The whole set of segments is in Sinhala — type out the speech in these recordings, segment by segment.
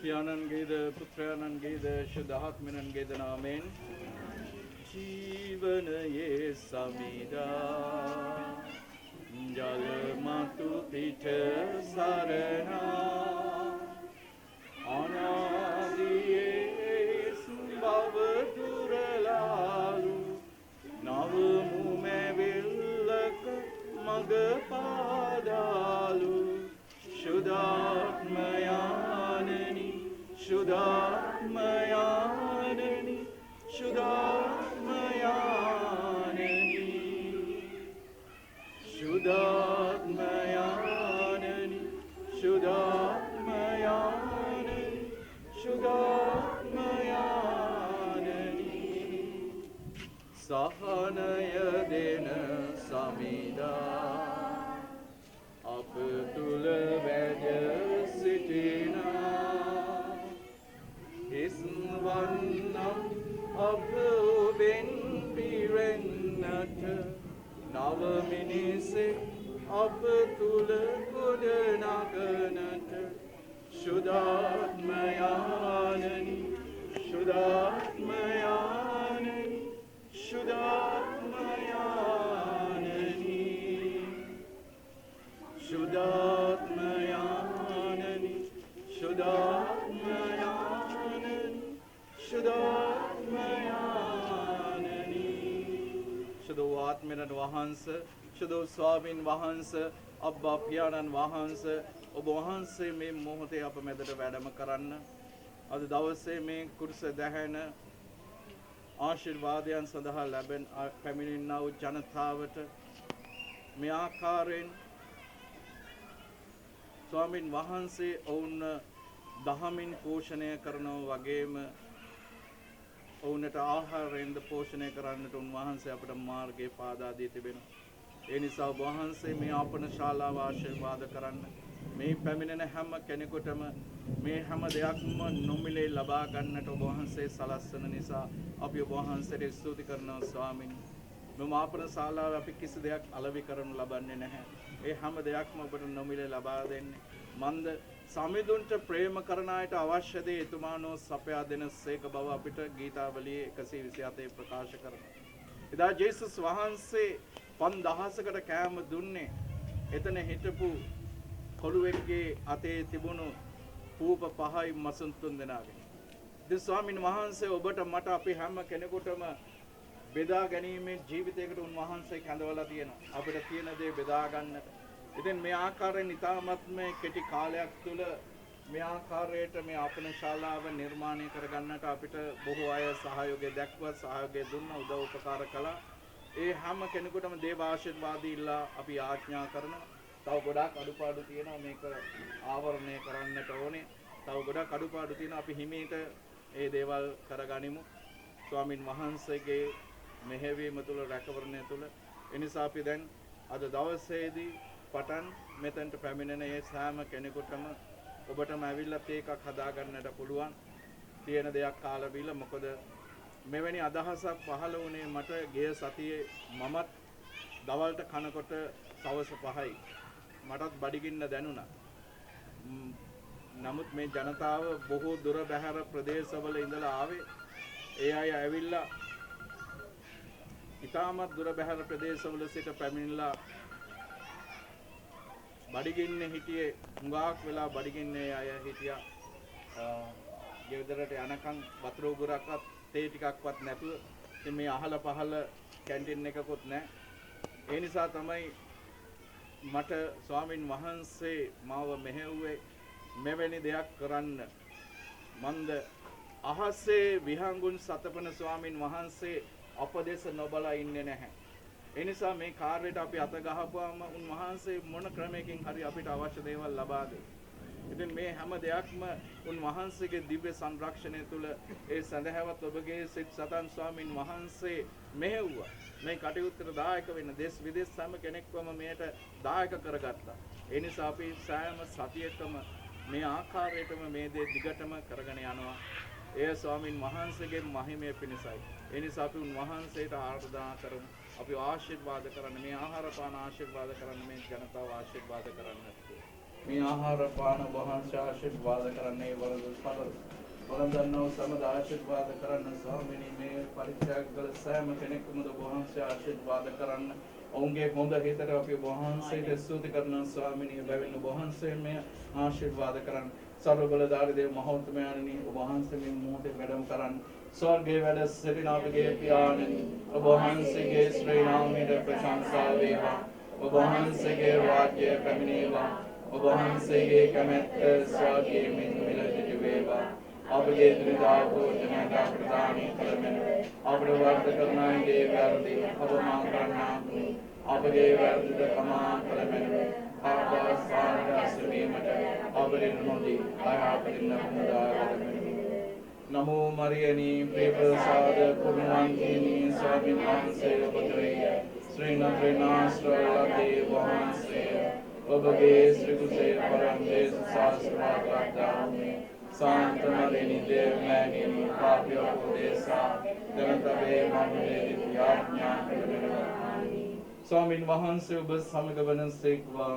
පියාණන්ගේද පුත්‍රයාණන්ගේද ශුද්ධාත්මයන්ගේද නාමයෙන් ජීවනයේ සමිදා ජල මතු පිට සරණා අනාදියේ සුභව දුරලාලු නවමු මැවිල්ලක මග පාදාලු शुद्धात्मयाननि शुद्धात्मयाननि शुद्धात्मयाननि शुद्धात्मयाननि शुद्धात्मयाननि शुद्धात्मयाननि सहनय देन समिदा අප තුල වැඩ සිටිනා හිස්වන්නම් අප ඔබෙන් පිරෙන්නට නව මිනිසෙක් අප තුල ගොඩ නගනට शुद्धात्मयाननि शुद्धात्मयाननि शुद्धात्मयाननि शुद्धात्मयाननि शुद्धात्मयाननि शुद्धात्मयाननि शुद्धो आत्मन वහන්ස शुद्धो ස්වාමින් වහන්ස අබ්බා පියාණන් වහන්ස ඔබ වහන්සේ මේ මොහොතේ අප මැදට වැඩම කරන්න අද දවසේ මේ කුරුස දැහැන ආශිර්වාදයන් සඳහා ලැබෙන පැමිණෙනා වූ ජනතාවට මේ ආකාරයෙන් ස්වාමින් වහන්සේ ඔවුන් දහමින් පෝෂණය කරනවා වගේම ඔවුන්ට ආහාරයෙන්ද පෝෂණය කරන්නට උන්වහන්සේ අපට මාර්ගය පාදා දී තිබෙනවා. ඒ නිසා ඔබ වහන්සේ මේ ආපන ශාලාව ආශිර්වාද කරන්න. මේ පැමිණෙන හැම කෙනෙකුටම මේ හැම දෙයක්ම නොමිලේ ලබා ගන්නට ඔබ වහන්සේ සලස්වන නිසා අපි ඔබ වහන්සේට ස්තුති කරනවා ස්වාමීනි. මේ ආපන ශාලාව අපි කිසි දෙයක් අලෙවි කරනු ලබන්නේ නැහැ. ඒ හැම දෙයක්ම ඔබට නොමිලේ ලබා දෙන්නේ. මන්ද සමිඳුන්ට ප්‍රේම කරන අයට අවශ්‍ය දේ එතුමානෝ සපයා දෙන සේක බව අපිට ගීතාවලියේ 127 ප්‍රකාශ කරනවා. එදා ජේසුස් වහන්සේ 5000කට කෑම දුන්නේ එතන හිටපු කොළුවෙක්ගේ අතේ තිබුණු පූප 5යි මසුන් 3 දෙනාගේ. ඉතින් ස්වාමීන් වහන්සේ ඔබට මට අපි හැම කෙනෙකුටම බෙදා ගැනීමේ ජීවිතයකට උන්වහන්සේ කැඳවලා තියෙනවා. අපිට තියෙන දේ බෙදා ගන්නට. ඉතින් මේ ආකාරයෙන් ඉතාමත්ම කෙටි කාලයක් තුළ මේ ආකාරයට මේ ආපන ශාලාව නිර්මාණය කරගන්නට අපිට බොහෝ අය සහයෝගය දැක්වුවා, සහයෝගය දුන්නා, උදව් උපකාර කළා. ඒ හැම කෙනෙකුටම දේව ආශිර්වාද ඉල්ලා අපි ආඥා කරනවා. තව ගොඩාක් අඩුපාඩු තියෙනවා මේක ආවරණය කරන්නට ඕනේ. තව ගොඩාක් අඩුපාඩු තියෙනවා අපි හිමීට ඒ දේවල් කරගනිමු. ස්වාමින් වහන්සේගේ මෙහෙවීම තුළ රැකවරණය තුළ එනිසා අපි දැන් අද දවසේදී පටන් මෙතෙන්ට පැමිණෙන ඒ සෑම කෙනෙකුටම ඔබටම ඇවිල්ලා තේ එකක් හදා ගන්නට පුළුවන්. තියෙන දෙයක් කාලා බීලා මොකද මෙවැනි අදහසක් පහළ වුණේ මට ගිය සතියේ මමත් දවල්ට කනකොට සවස් 5යි මටත් බඩගින්න දැනුණා. නමුත් මේ ජනතාව බොහෝ දුර බැහැර ප්‍රදේශවල ඉඳලා ආවේ. ඒ අය ඇවිල්ලා ඉතාමත් දුර බැහැර ප්‍රදේශවල සිට පැමිණිලා බඩගින්නේ හිටියේ හුඟක් වෙලා බඩගින්නේ අය හිටියා. ගෙදරට යනකම් වතුර උගුරක්වත් තේ ටිකක්වත් නැතුව. ඉතින් මේ අහල පහල කැන්ටින් එකකුත් නැහැ. ඒ නිසා තමයි මට ස්වාමින් වහන්සේ මාව මෙහෙව්වේ මෙවැනි දෙයක් කරන්න. මන්ද අහසේ විහංගුන් සතපන ස්වාමින් වහන්සේ අපදේශ නොබලා ඉන්නේ නැහැ. ඒ නිසා මේ කාර්යයට අපි අත ගහපුවාම උන්වහන්සේ මොන ක්‍රමයකින් හරි අපිට අවශ්‍ය දේවල් ලබා දෙයි. ඉතින් මේ හැම දෙයක්ම උන්වහන්සේගේ දිව්‍ය සංරක්ෂණය තුළ ඒ සඳහවත් ඔබගේ සිත් සතන් ස්වාමින් වහන්සේ මෙහෙව්වා. මේ කටයුත්තට දායක වෙන දේශ විදේශ සෑම කෙනෙක්වම මෙයට දායක කරගත්තා. ඒ නිසා අපි සෑම සතියකම මේ ආකාරයටම මේ දේ දිගටම කරගෙන යනවා. එය ස්වාමින් වහන්සේගේ මහිමය පිණිසයි. ඒ නිසා අපි උන්වහන්සේට ආරාධනා කරමු. අපි ආශිර්වාද කරන්න මේ ආහාර පාන ආශිර්වාද කරන්න මේ ජනතාව ආශිර්වාද කරන්නත් මේ ආහාර පාන වහන්සේ ආශිර්වාද කරන්නේ වළඳන්නෝ සමද ආශිර්වාද කරන්න ස්වාමීනි මේ පරිත්‍යාග කළ සෑම කෙනෙකුම වහන්සේ ආශිර්වාද කරන්න ඔවුන්ගේ හොඳ හිතට අපි වහන්සේට ස්තුති කරනවා ස්වාමීනි බැවින් වහන්සේ මේ ආශිර්වාද කරන්න සර්ව බලධාරී දේව මහෞත්මයාණනි වහන්සේ මේ මොහොතේ වැඩම කරන්න ස්වර්ගයේ වැඩ සිටින අපගේ පියාණනි වහන්සේගේ ශ්‍රී නාමයට ප්‍රශංසා වේවා වහන්සේගේ රාජ්‍යය පැමිණේවා වහන්සේගේ කැමැත්ත ස්වර්ගයේ මෙන් මෙලොවට වේවා අපගේ ත්‍රිදා භෝජනයට ප්‍රදානය කරමින් අපට වර්ධ කරනාගේ වැරදි අපමා කරන්නාක් අපගේ වැරදිද කමා කරමින් ආපාසාරසවීමට අපරින් නොදී ආපරින් නමුදා කරමින් නමෝ මරියනී ප්‍රේමසාද කුණවන්තිනී ස්වාමීන් වහන්සේ ඔබතුරිය ශ්‍රී නත්‍රාශ්‍රලදී වහන්සේ ඔබගේ ශ්‍රී කුසේ පරම දේශ ශාස්ත්‍රාත්තාමේ शांत मलिनी देव मैनी पापी उपदेशा जनतवे ममले दिव्याज्ञा स्वामी वහන්සේ ඔබ සමග වනසේක්වා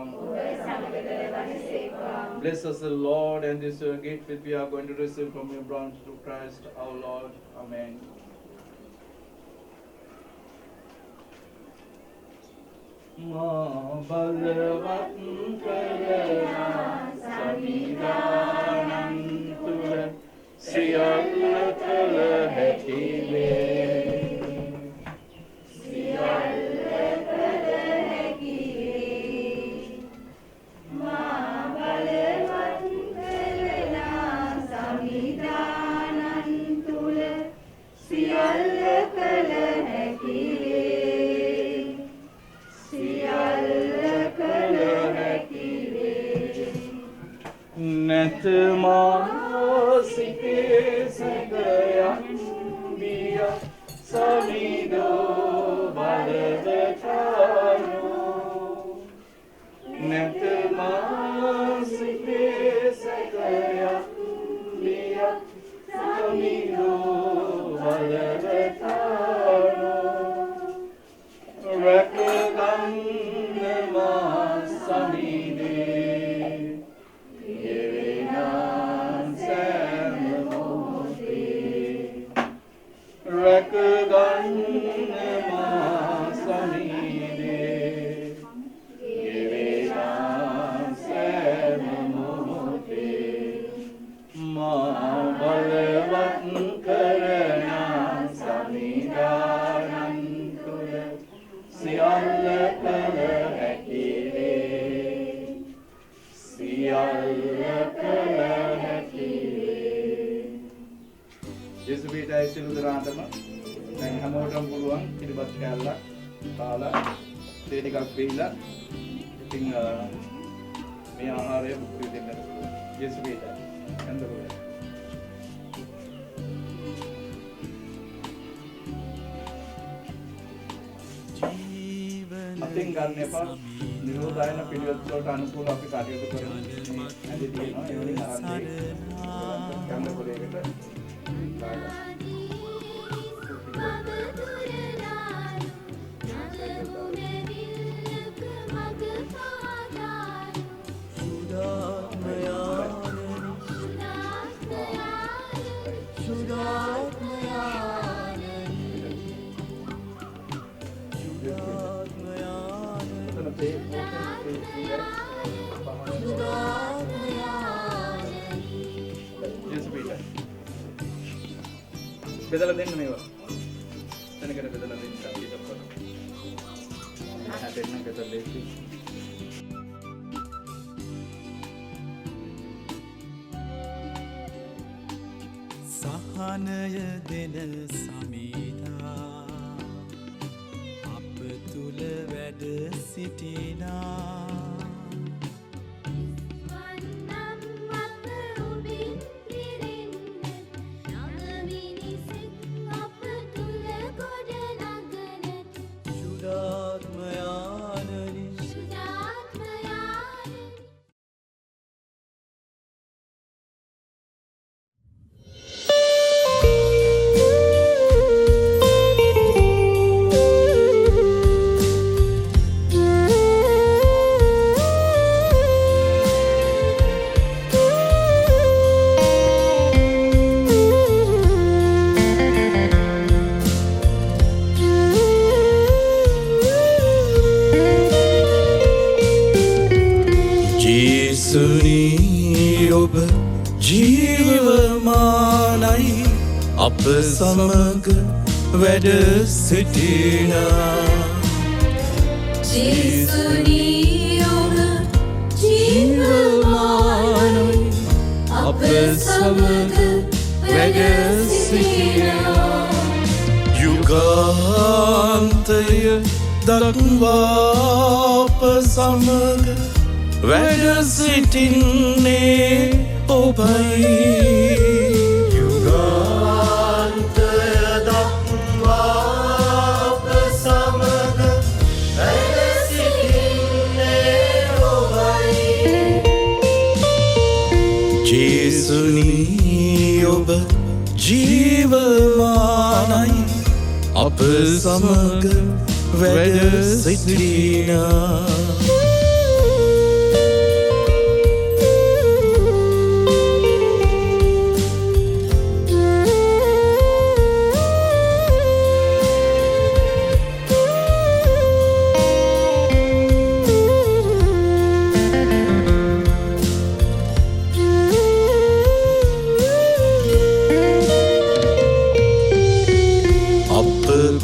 Bless us the Lord and this gift which we are going to receive from your branch through Christ our Lord. Amen. බලවත් කරනා සමිදානං තුල සියල්ල කළ හැකිවේ සියල්ල කළ හැකිවේ මා බලවත් කරනා සමිදානං තුල සියල්ල කළ හැකිවේ නැතමා සිතේ සැකයක් විය සමිදෝ බලවතානෝ නැතමා සිතේ සැකයක් විය සමිදෝ බලවතානෝ රැකගන්නවා සමිදේ රැකගන්නවා සමිදේ ගෙවේනා සෑම මොහොතේ මා බලවත් කරනා සමිදානං තුල සියල්ල කළ හැකිවේ සියල්ල කළ හැකිවේ ජෙසුපීටයි සිළු දරාටම දැන් හැමෝටම පුළුවන් පිළිබත් කැල්ලක් කාලා තේ ටිකක් බීලා ඉතින් මේ ආහාරය මුක්ති දෙන්න ජෙසුපීටයි යන්න අතින් ගන්න එපා නිරෝධායන පිළිවෙත් වලට අනුකූලව අපි කටයුතු කරමු ඇඳි තියෙනවා ඒ වලින් අරන් ගන්න පොලේකට බෙදලා දෙන්න මේවා. තැනකට බෙදලා දෙන්න ඊට පස්සේ. හැදෙන්න බෙදලා දෙන්න. සහනය දෙන සමීදා අප තුල වැඩ සිටිනා ජීවමානයි අප සමග වැඩ සිටිනා ජේසුනී ඔබ ජීවමානයි අප සමග වැඩ සිටිනා යුගාන්තය දක්වා අප සමග වැඩ සිටින්නේ ඔබයි යුගාන්තය දක්වා අප සමග වැඩ සිටින්නේ ඔබයි ජේසුනී ඔබ ජීවමානයි අප සමග වැඩ සිටිනා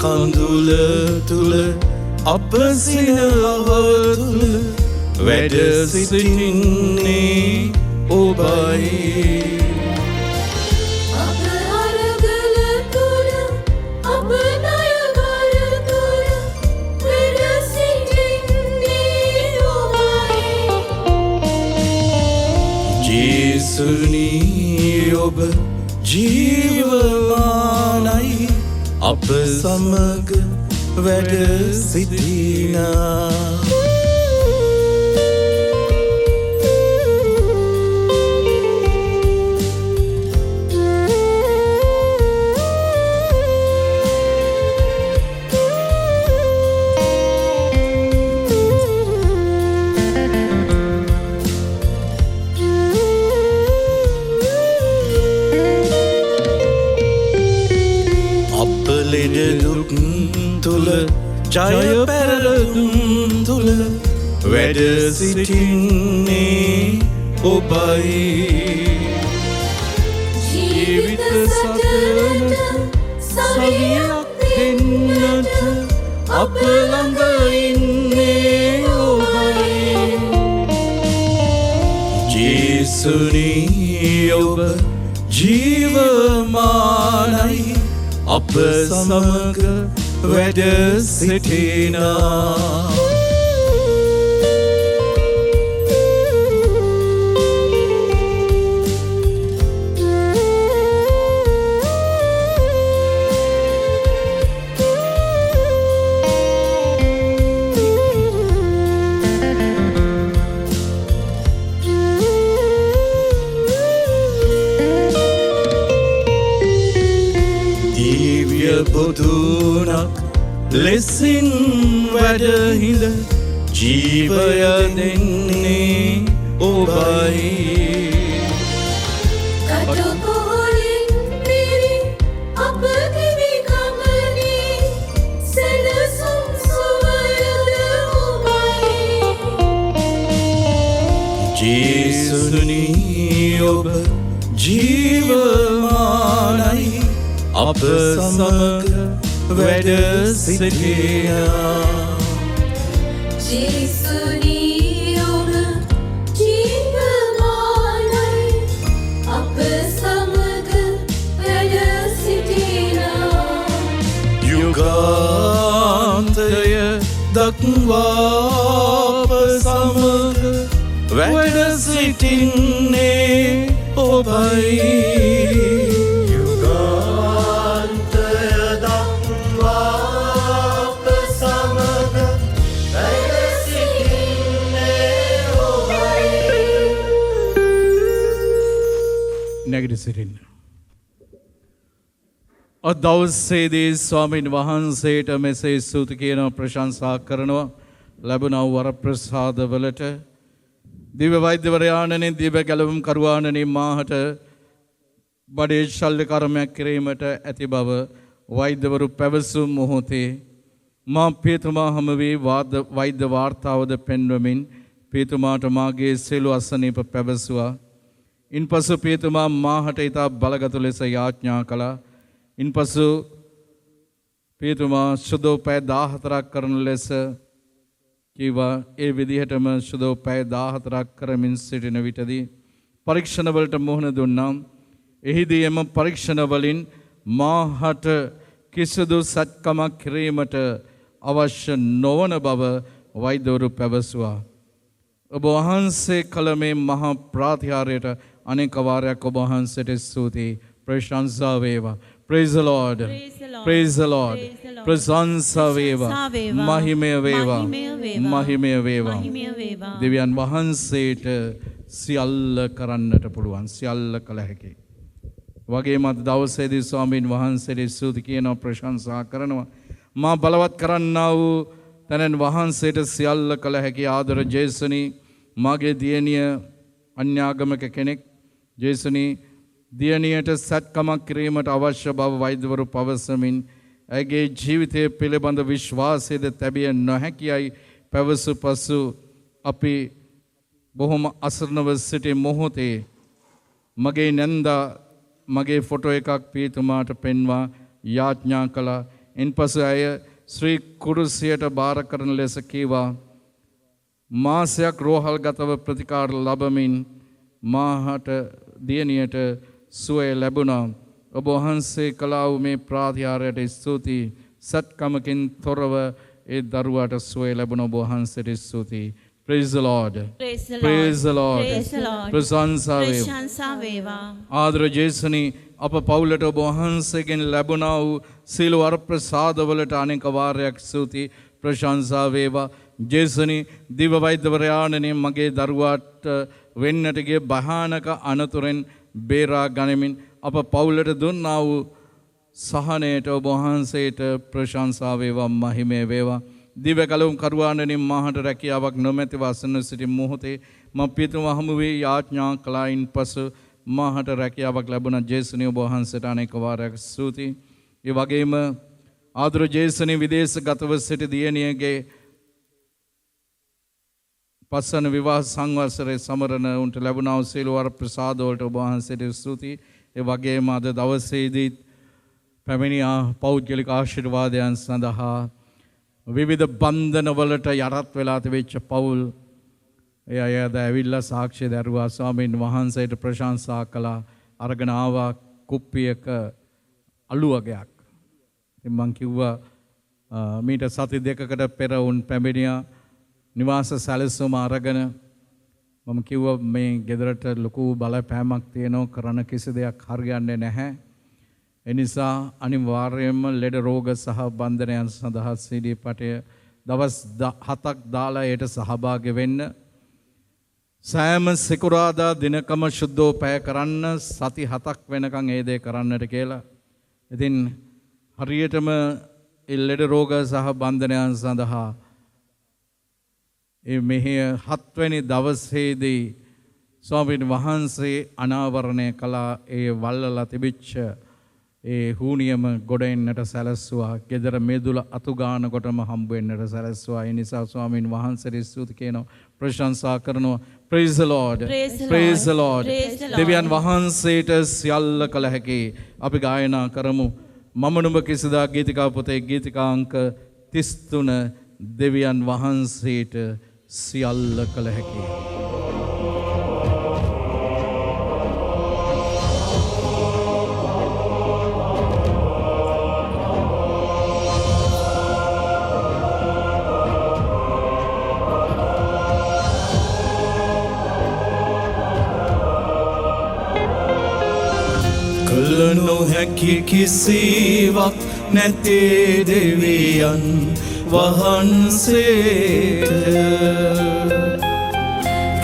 කඳුල තුල අප සිනහව තුල වැඩ සිටින්නේ ඔබයි අප අරගල තුල අප ණයගල තුල වැඩ සිටින්නේ ඔබයි ජේසුනී ඔබ ජීවමානයි අප සමග වැඩ සිටිනා ලෙඩදුක් තුල ජය පැරදුම් තුල වැඩ සිටින්නේ ඔබයි ජීවිත සටනට සවියක් දෙන්නට අප ළඟ ඉන්නේ ඔබයි ජේසුනී ඔබ ජීවමානයි අප සමග වැඩ සිටිනා බුදුනක් ලෙසින් වැඩහිඳ ජීවය දෙන්නේ ඔබයි කටුකොහලින් පිරි අප දිවි ගමනේ සෙනසුම් සුවයද ඔබයි ජේසුනී ඔබ ජීවමානයි අප සමග වැඩ සිටිනා ජේසුනී ඔබ ජීවමානයි අප සමග වැඩ සිටිනා යුගාන්තය දක්වා අප සමග වැඩ සිටින්නේ ඔබයි නැගිට සිටින්න. අද දවසේදී ස්වාමීන් වහන්සේට මෙසේ ස්තුති කියන ප්‍රශංසා කරනවා ලැබුණා වූ වරප්‍රසාදවලට දිව්‍ය වෛද්‍යවරයාණනි දිව්‍ය ගැලවුම් කරුවාණනි මාහට බඩේ ශල්‍ය කර්මයක් කිරීමට ඇති බව වෛද්‍යවරු පැවසු මොහොතේ මා පියතුමා හමු වී වෛද්‍ය වාර්තාවද පෙන්වමින් පියතුමාට මාගේ සියලු අසනීප පැවසුවා. ඉන්පසු පියතුමා මාහට ඉතා බලගතු ලෙස යාඥා කළා. ඉන්පසු පියතුමා සුදෝ පැය 14ක් කරන ලෙස කිව්වා. ඒ විදිහටම සුදෝ පැය 14ක් කරමින් සිටින විටදී පරීක්ෂණ වලට මුහුණ දුන්නා. එහිදී එම පරීක්ෂණ වලින් මාහට කිසිදු සත්කමක් කිරීමට අවශ්‍ය නොවන බව වෛද්‍යවරු පැවසුවා. ඔබ වහන්සේ කළ මේ මහා ප්‍රාතිහාර්යයට අනේක වාරයක් ඔබ වහන්සේට ස්තුතියි. ප්‍රශංසා වේවා. Praise the Lord. Praise the Lord. ප්‍රශංසා වේවා. මහිමය වේවා. මහිමය වේවා. දෙවියන් වහන්සේට සියල්ල කරන්නට පුළුවන්. සියල්ල කළ හැකියි. වගේම අද දවසේදී ස්වාමීන් වහන්සේට ස්තුති කියනවා, ප්‍රශංසා කරනවා. මා බලවත් කරන්නා වූ තැනන් වහන්සේට සියල්ල කළ හැකි ආදර ජේසුනි, මාගේ දියණිය අන්‍යාගමික කෙනෙක්. ජේසුනි දියණියට සත්කමක් කිරීමට අවශ්‍ය බව වෛද්‍යවරු පවසමින් ඇගේ ජීවිතය පිළිබඳ විශ්වාසයද තැබිය නොහැකියයි පැවසු පසු අපි බොහොම අසරණව සිටි මොහොතේ මගේ නැන්දා මගේ ෆොටෝ එකක් පියතුමාට පෙන්වා යාඥා කළා. ඉන්පසු ඇය ශ්‍රී කුරුසියට බාර කරන ලෙස කීවා. මාසයක් රෝහල්ගතව ප්‍රතිකාර ලබමින් මාහට දියණියට සුවය ලැබුණා. ඔබ වහන්සේ කළා වූ මේ ප්‍රාතිහාර්යයට ස්තුතියි. සත්කමකින් තොරව ඒ දරුවාට සුවය ලැබුණ ඔබ වහන්සේට ස්තුතියි. Praise the Lord. Praise the Lord. ප්‍රශංසා වේවා. ආදර ජේසුනි, අප පවුලට ඔබ වහන්සේගෙන් ලැබුණා වූ සීල වරප්‍රසාදවලට අනේක වාරයක් ස්තුති ප්‍රශංසා වේවා. ජේසුනි, දිව වෛද්‍යවරයාණනි, මගේ දරුවාට වෙන්නට ගිය භයානක අනතුරෙන් බේරා ගනිමින් අප පවුලට දුන්නා වූ සහනයට ඔබ වහන්සේට ප්‍රශංසා වේවා. මහිමය වේවා. දිව්‍ය කලවුම් කරුවාණනි, මාහට රැකියාවක් නොමැතිව අසන්න සිටි මොහොතේ මම පියතුමා හමු වී යාඥා කළායින් පසු මාහට රැකියාවක් ලැබුණා. ජේසුනි, ඔබ වහන්සේට අනේක වාරයක් ස්තුතියි. ඒ වගේම ආදර ජේසුනි, විදේශගතව සිටි දියණියගේ පස්වන විවාහ සංවත්සරයේ සමරන උන්ට ලැබුණා වූ සීල වර ප්‍රසාද වලට ඔබ වහන්සේට ස්තුතියි. ඒ වගේම අද දවසේදී පැමිණියා පෞද්ගලික ආශිර්වාදයන් සඳහා විවිධ බන්ධන වලට යටත් වෙලා තිබෙච්ච පවුල් ඒ අය අද ඇවිල්ලා සාක්ෂි දරුවා. ස්වාමීන් වහන්සේට ප්‍රශංසා කළා. අරගෙන ආවා කුප්පියක අලු වගයක්. ඉතින් මං කිව්වා මීට සති දෙකකට පෙර උන් පැමිණියා නිවාස සැලසුම අරගෙන. මම කිව්වා මේ ගෙදරට ලොකු බලපෑමක් තියෙනවා, කරන කිසි දෙයක් හරියන්නේ නැහැ. එනිසා අනිවාර්යයෙන්ම ලෙඩ රෝග සහ බන්ධනයන් සඳහා CD පටය දවස් 7ක් දාලා ඒට සහභාගී වෙන්න. සෑම සිකුරාදා දිනකම සුද්ධෝපය කරන්න, සති 7ක් වෙනකන් ඒ දේ කරන්නට කියලා. ඉතින් හරියටම ලෙඩ රෝග සහ බන්ධනයන් සඳහා ඒ මෙහි 7 වෙනි දවසේදී ස්වාමීන් වහන්සේ අනාවරණය කළා. ඒ වල්ලලා තිබිච්ච ඒ හුනියම ගොඩ එන්නට සැලැස්සුවා. ගෙදර මෙදුල අතු ගානකොටම හම්බ වෙන්නට සැලැස්සුවා. ඒ නිසා ස්වාමීන් වහන්සේට ස්තුති කියනවා, ප්‍රශංසා කරනවා. Praise the Lord. Praise the Lord. දෙවියන් වහන්සේට සියල්ල කළ හැකි. අපි ගායනා කරමු. මම නුඹ කිසිදා ගීතිකා පොතේ ගීතිකා අංක 33 දෙවියන් වහන්සේට සියල්ල කළ හැකි. නොහැකි කිසිවක් නැතේ දෙවියන් වහන්සේට.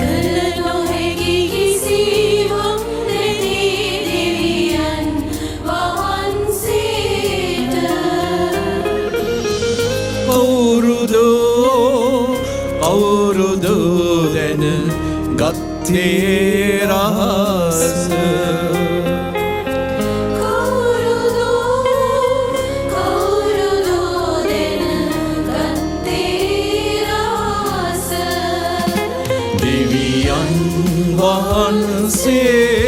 කළ නොහැකි කිසිවක් නැතේ දෙවියන් වහන්සේට. අවුරුදෝ දැන ගත්තේ රහස. දෙවියන් වහන්සේ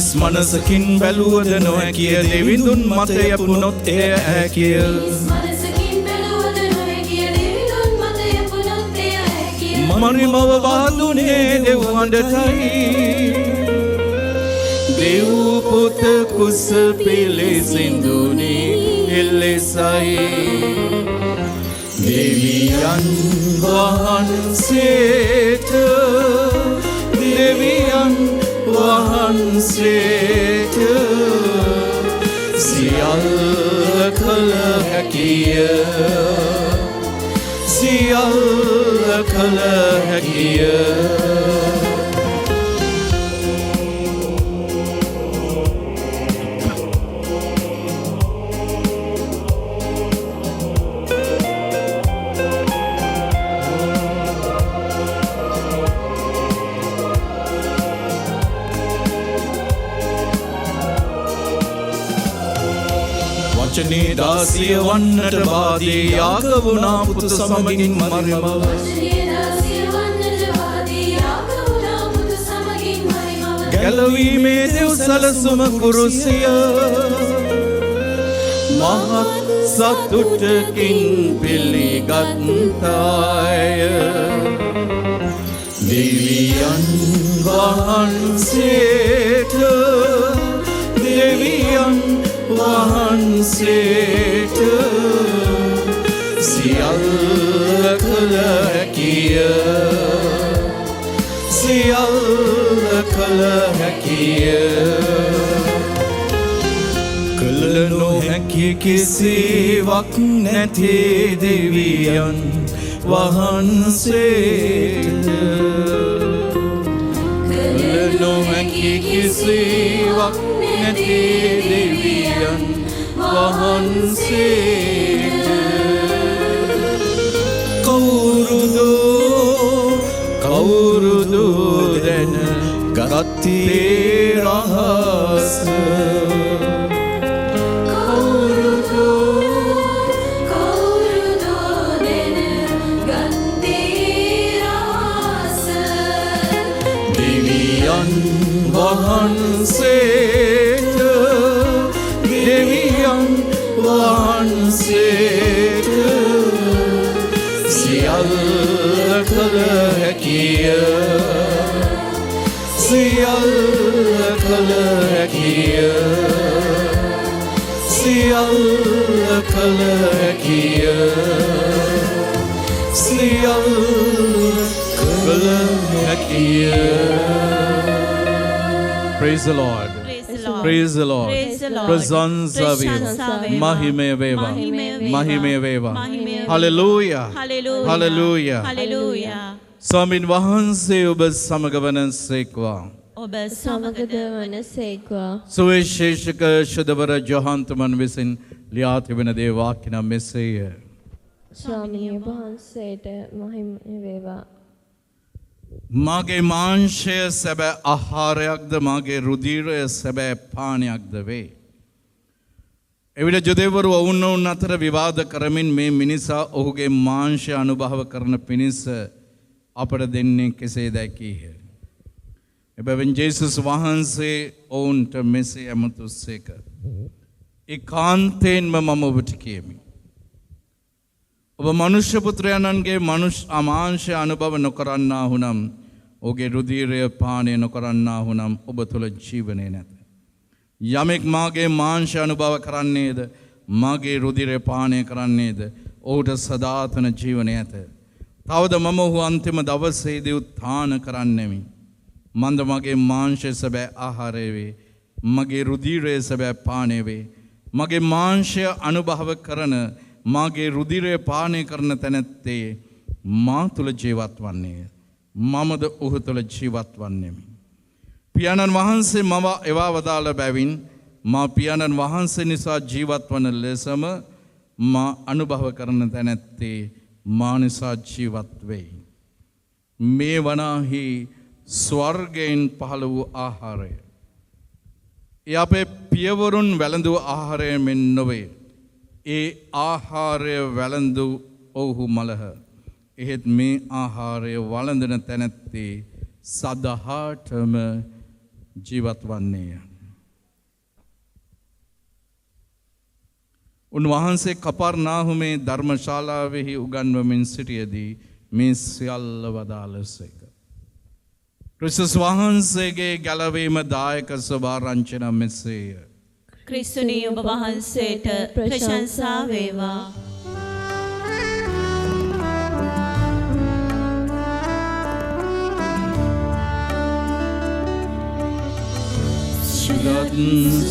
හිස් මනසකින් බැලුවද නොහැකිය දෙවිඳුන් මත යැපුණොත් එය හැකිය මනසකින් බැලුවද නොහැකිය දෙවිඳුන් මත යැපුණොත් එය හැකිය මරිමව බාදුනේ දෙව් හඬටයි දෙව් පුත කුස පිළිසිඳුනේ එලෙසයි දෙවියන් වහන්සේට දෙවියන් වහන්සේට සියල්ල කළ හැකිය සියල්ල කළ හැකිය වචනේ දාසිය වන්නට බාදී යාග වුණා පුතු සමගින් මරිමව වචනේ දාසිය වන්නට වාදී යාග වුණා පුතු සමගින් මරිමව ගැලවීමේ දෙව් සැලසුම කුරුසිය මහත් සතුටකින් පිළිගත්තාය දෙවියන් වහන්සේට දෙවියන් වහන්සේට සියල්ල කළ හැකිය සියල්ල කළ හැකිය කළ නොහැකි කිසිවක් නැති දෙවියන් වහන්සේට කළ නොහැකි කිසිවක් නැති දෙවියන් වහන්සේට කවුරුදු දැන ගත්තේ රහස කවුරුදු දෙන ගත්තේ රහස දෙවියන් වහන්සේට දෙවියන් වහන්සේට සියල්ල කළ හැකිය සියල්ල කළ හැකිය සියල්ල කළ හැකිය සියල්ල කළ හැකිය Praise the Lord. Praise the Lord. ප්‍රශංසා වේවා. මහිමය වේවා. මහිමය වේවා. Hallelujah. Hallelujah. ස්වාමීන් වහන්සේ ඔබ සමග වනසේක්වා. ඔබ සමගද වනසේක්වා. සුවිශේෂක ශුද්ධවර ජොහන්තුමන් විසින් ලියා තිබෙන දේ වාක්‍ය නම් මෙසේය. ස්වාමීන් වහන්සේට මහිමය වේවා. මාගේ මාංශය සැබෑ ආහාරයක්ද මාගේ රුධිරය සැබෑ පානයක්ද වේ. එවිට ජුදෙවරු ඔවුන් අතර විවාද කරමින් මේ මිනිසා ඔහුගේ මාංශය අනුභව කරන පිණිස අපට දෙන්නේ කෙසේදැයි කීහ. එබැවින් ජේසුස් වහන්සේ ඔවුන්ට මෙසේ ඇමතුස්සේක. ඒකාන්තයෙන්ම මම ඔබට කියමි. ඔබ මනුෂ්‍ය පුත්‍රයන්ගේ අමාංශය අනුභව නොකරන්නා වුනම් ඔහුගේ රුධිරය පානය නොකරන්නා වුනම් ඔබ තුළ ජීවනය නැත. යමෙක් මාගේ මාංශය අනුභව කරන්නේද මාගේ රුධිරය පානය කරන්නේද ඔහුට සදාතන ජීවනය ඇත. තවද මම ඔහු අන්තිම දවසේදී උත්ථාන කරන්නෙමි. මන්ද මගේ මාංශය සැබෑ ආහාරය වේ. මගේ රුධිරය සැබෑ පානය වේ. මගේ මාංශය අනුභව කරන මාගේ රුධිරය පානය කරන තැනැත්තේ මා තුළ ජීවත් වන්නේය. මමද ඔහු තුළ ජීවත් වන්නෙමි. පියාණන් වහන්සේ මම එවා වදාළ බැවින් මා පියාණන් වහන්සේ නිසා ජීවත් වන ලෙසම මා අනුභව කරන තැනැත්තේ මා නිසා ජීවත් වෙයි. මේ වනාහි ස්වර්ගයෙන් පහළ වූ ආහාරය. ඒ අපේ පියවරුන් වැළඳු ආහාරය මෙන් නොවේ. ඒ ආහාරය වැළඳු ඔවුහු මලහ. එහෙත් මේ ආහාරය වළඳන තැනැත්තේ සදහාටම ජීවත් වන්නේය. උන්වහන්සේ කපර්නාහුමේ ධර්මශාලාවෙහි උගන්වමින් සිටියදී මේ සියල්ල වදාළසේක. ක්‍රිස්තුස් වහන්සේගේ ගැලවීම දායක ස්වභාරංචන මෙසේය. ක්‍රිස්තුනී ඔබ වහන්සේට ප්‍රශංසා වේවා.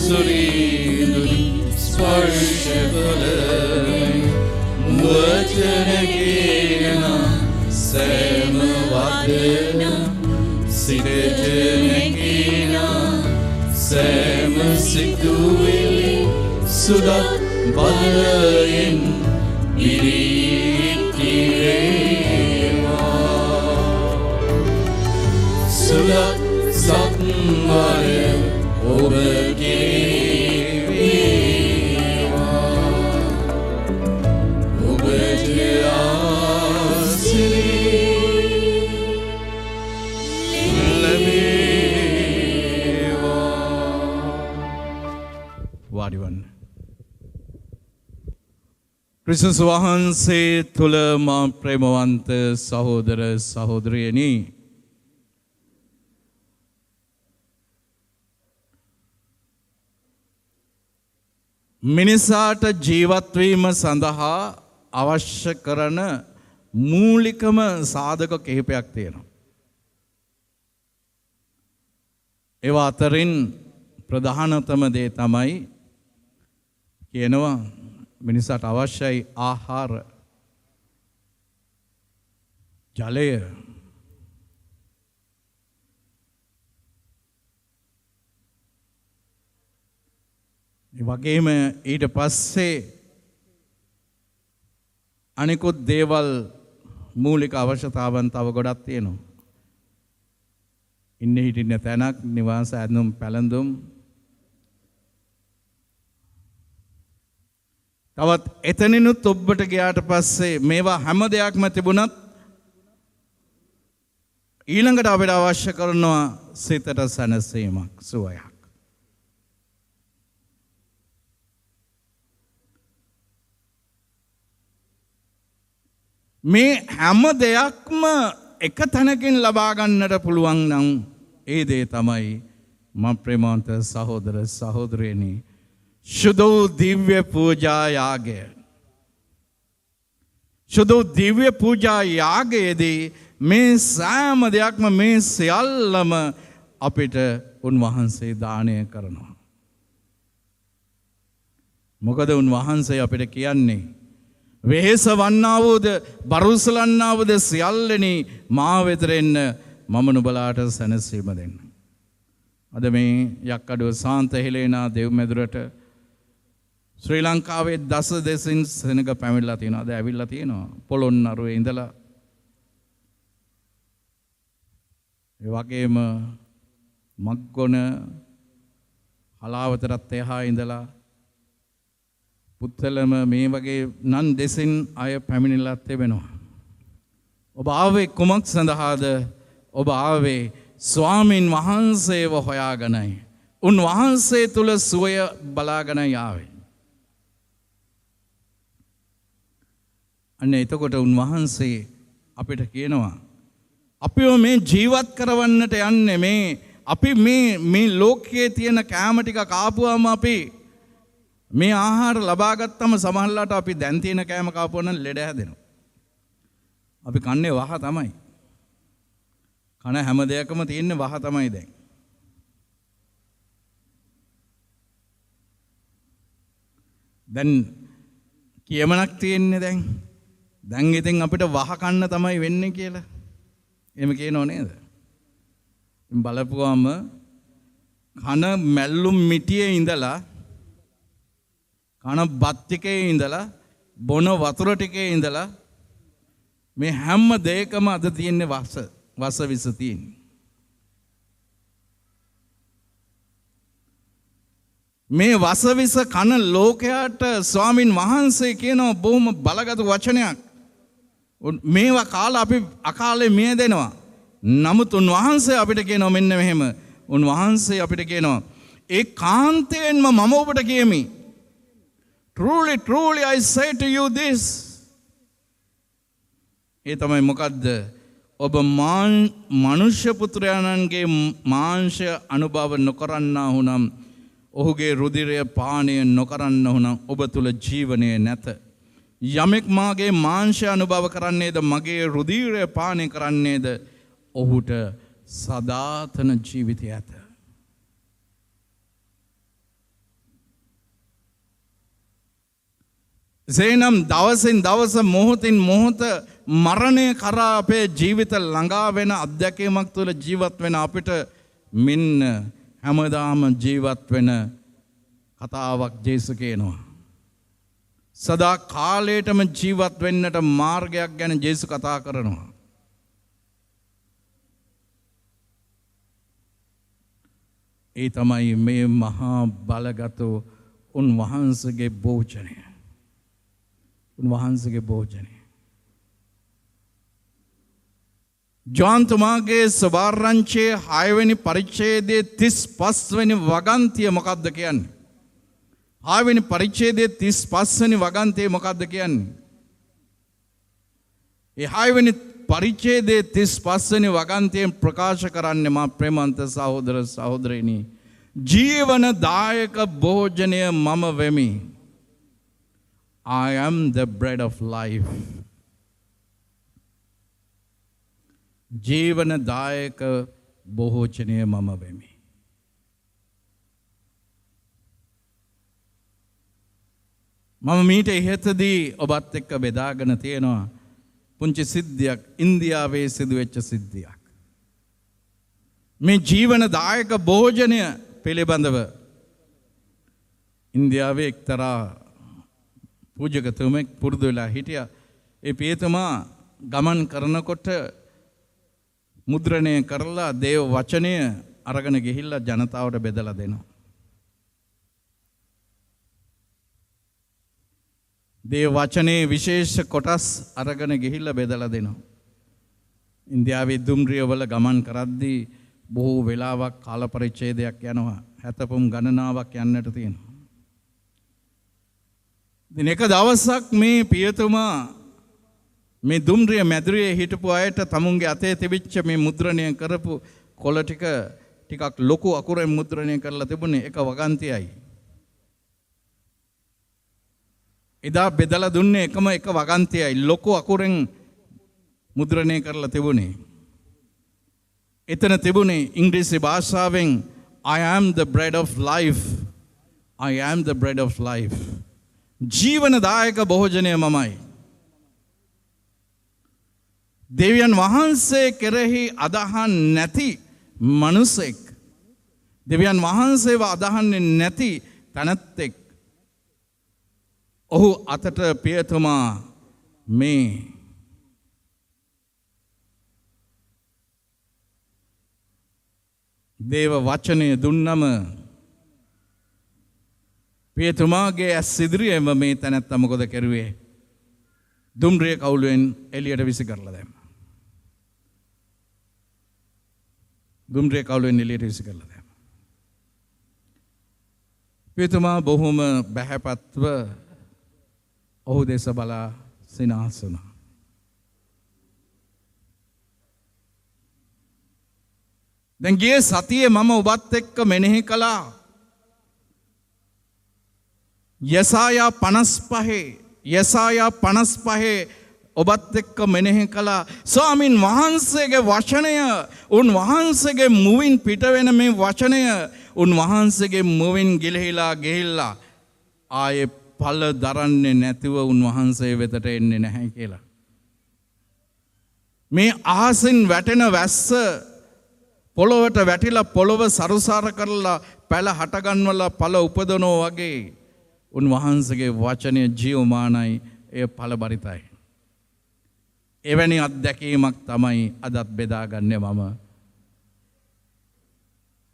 සුරීදුරි ස්පර්ශකල වචනකේන සෑම වදන සිරජනකේන සෑම සිතුවිලි සුදත් බලයෙන් පිරිතිරේවා සුදත් සත්වරය ඔබගේ වේවා ඔබට ආශිර්වාද ලැබේවා. වාඩිවන්න. ක්‍රිස්තුස් වහන්සේ තුල මා ප්‍රේමවන්ත සහෝදර සහෝදරියනි, මිනිසාට ජීවත්වීම සඳහා අවශ්‍ය කරන මූලිකම සාධක කිහිපයක් තියෙනවා. ඒවා අතරින් ප්‍රධානතම දේ තමයි කියනවා මිනිසාට අවශ්‍යයි ආහාර, ජලය, වගේම ඊට පස්සේ අනිකුත් දේවල් මූලික අවශ්‍යතාවන් තව ගොඩක් තියෙනවා. ඉන්න හිටින්න තැනක්, නිවාස ඇඳුම් පැළඳුම්, තවත් එතනිනුත් ඔබට ගියාට පස්සේ මේවා හැම දෙයක්ම තිබුණත් ඊළඟට අපිට අවශ්‍ය කරනවා සිතට සැනසීමක්, සුවයක්. මේ හැම දෙයක්ම එක තැනකින් ලබා ගන්නට පුළුවන් නම් ඒ දේ තමයි මම ප්‍රේමවන්ත සහෝදර සහෝදරියනි සුදු දිව්‍ය පූජා යාගය. සුදු දිව්‍ය පූජා යාගයේදී මේ සෑම දෙයක්ම, මේ සියල්ලම අපිට උන්වහන්සේ දානය කරනවා. මොකද උන්වහන්සේ අපිට කියන්නේ වෙහෙස වන්නා වූද බරුසලන්නා වූද සියල්ලනි මා වෙතට එන්න මම නුඹලාට සැනසීම දෙන්න. අද මේ යක්කඩුව සාන්ත හෙලේනා දෙව්මැදුරට ශ්‍රී ලංකාවේ දස දෙසින් සෙනඟ පැමිණලා තියෙනවා. අද ඇවිල්ලා තියෙනවා පොළොන්නරුවේ ඉඳලා. ඒ වගේම මග්ගොන හලාවතරත් එහා ඉඳලා පුත්තලම මේ වගේ නන් දෙසින් අය පැමිණිලා තිබෙනවා. ඔබ ආවේ කුමක් සඳහාද? ඔබ ආවේ ස්වාමින් වහන්සේව හොයාගෙනයි. උන්වහන්සේ තුල සුවය බලාගෙනයි ආවේ. අන්න එතකොට උන්වහන්සේ අපිට කියනවා අපිව මේ ජීවත් කරවන්නට යන්නේ අපි මේ ලෝකයේ තියෙන කෑම ටික කාපුවාම අපි මේ ආහාර ලබා ගත්තම සමහරලාට අපි දැන් තියෙන කෑම කාපුවා නම් ලෙඩ හැදෙනවා. අපි කන්නේ වහ තමයි. කන හැම දෙයකම තියෙන්නේ වහ තමයි දැන්. දැන් කියමනක් තියෙන්නේ දැන්. දැන් ඉතින් අපිට වහ කන්න තමයි වෙන්නේ කියලා. එහෙම කියනව නේද? ඉතින් බලපුවාම කන මැල්ලුම් මිටියේ ඉඳලා කන බත් ටිකේ ඉඳලා බොන වතුර ටිකේ ඉඳලා මේ හැම දෙයකම අද තියෙන්නේ වස විස තියෙන්නේ. මේ වස විස කන ලෝකයට ස්වාමින් වහන්සේ කියන බොහොම බලගත් වචනයක්. මේවා කාලා අපි අකාලේ මිය දෙනවා. නමුත් උන්වහන්සේ අපිට කියනවා මෙන්න මෙහෙම. උන්වහන්සේ අපිට කියනවා ඒ කාන්තයෙන්ම මම ඔබට කියමි. Truly, truly I say to you this. ඒ තමයි මොකද්ද? ඔබ මනුෂ්‍ය පුත්‍රයාණන්ගේ මාංශය අනුභව නොකරන්නා වුනම් ඔහුගේ රුධිරය පානය නොකරන්න වුනම් ඔබ තුල ජීවනය නැත. යමෙක් මාගේ මාංශය අනුභව කරන්නේද මගේ රුධිරය පානය කරන්නේද ඔහුට සදාතන ජීවිතය ඇත. එසේනම් දවසින් දවස මොහොතින් මොහොත මරණය කරා අපේ ජීවිත ළඟා වෙන අත්දැකීමක් තුළ ජීවත් වෙන අපිට මෙන්න හැමදාම ජීවත් වෙන කතාවක් ජේසුස් කියනවා. සදා කාලයටම ජීවත් වෙන්නට මාර්ගයක් ගැන ජේසුස් කතා කරනවා. ඒ තමයි මේ මහා බලගත් උන්වහන්සේගේ භෝජනය. උන්වහන්සේගේ භෝජනය. ජෝන් තුමාගේ සවාරංචයේ 6 වෙනි පරිච්ඡේදයේ 35 වෙනි වගන්තිය මොකක්ද කියන්නේ? 6 වෙනි පරිච්ඡේදයේ 35 වෙනි වගන්තිය මොකක්ද කියන්නේ? ඒ 6 වෙනි පරිච්ඡේදයේ 35 වෙනි වගන්තියෙන් ප්‍රකාශ කරන්නේ මා ප්‍රේමන්ත සහෝදර සහෝදරිනි ජීවනදායක භෝජනය මම වෙමි. I am the bread of life. ජීවනදායක භෝජනය මම වෙමි. මම මීට ඉහතදී ඔබත් එක්ක බෙදාගෙන තියෙනවා පුංචි සිද්ධියක් ඉන්දියාවේ සිදුවෙච්ච සිද්ධියක්. මේ ජීවනදායක භෝජනය පිළිබඳව ඉන්දියාවේ එක්තරා පූජකතුමෙක් පුරුදු වෙලා හිටියා. ඒ පියතුමා ගමන් කරනකොට මුද්‍රණය කරලා දේව වචනය අරගෙන ගිහිල්ලා ජනතාවට බෙදලා දෙනවා. දේව වචනේ විශේෂ කොටස් අරගෙන ගිහිල්ලා බෙදලා දෙනවා. ඉන්දියාවේ දුම්රිය වල ගමන් කරද්දී බොහෝ වෙලාවක් කාල පරිච්ඡේදයක් යනවා. හැතපොම් ගණනාවක් යන්නට තියෙනවා. දින එක දවසක් මේ පියතුමා මේ දුම්රිය මැදුරේ හිටපු අයට තමුන්ගේ අතේ තිබිච්ච මේ මුද්‍රණය කරපු කොළ ටිකක් ලොකු අකුරෙන් මුද්‍රණය කරලා තිබුණේ එක වගන්තියයි. එදා බෙදලා දුන්නේ එකම එක වගන්තියයි ලොකු අකුරෙන් මුද්‍රණය කරලා තිබුණේ. එතන තිබුණේ ඉංග්‍රීසි භාෂාවෙන් I am the bread of life. I am the bread of life. ජීවනදායක භෝජනය මමයි. දෙවියන් වහන්සේ කෙරෙහි අදහන් නැති මනුස්සෙක්. දෙවියන් වහන්සේව අදහන්නේ නැති තැනැත්තෙක්. ඔහු අතට පියතුමා මේ දේව වචනය දුන්නම පියතුමාගේ ඇස් ඉදිරියේම මේ තැනැත්තා මොකද කරුවේ? දුම්රිය කවුලෙන් එළියට විසි කරලා දැම්මා. දුම්රිය කවුලෙන් එළියට විසි කරලා දැම්මා. පියතුමා බොහොම බැහැපත්ව ඔහු දෙස බලා සිනාස් වුණා. දැන් ගිය සතියේ මම ඔබත් එක්ක මෙනෙහි කළා යසායා 55 ඔබත් එක්ක මෙනෙහි කළා ස්වාමින් වහන්සේගේ වචනය උන්වහන්සේගේ මුවින් පිට වෙන මේ වචනය උන්වහන්සේගේ මුවින් ගිලිහිලා ආයේ ඵල දරන්නේ නැතිව උන්වහන්සේ වෙතට එන්නේ නැහැ කියලා. මේ අහසින් වැටෙන වැස්ස පොළොවට වැටිලා පොළොව සරුසාර කරලා පැල හටගන්වලා ඵල උපදවනවා වගේ උන්වහන්සේගේ වචනය ජීවමානයි එය ඵල බරිතයි. එවැනි අත්දැකීමක් තමයි අදත් බෙදාගන්නේ මම.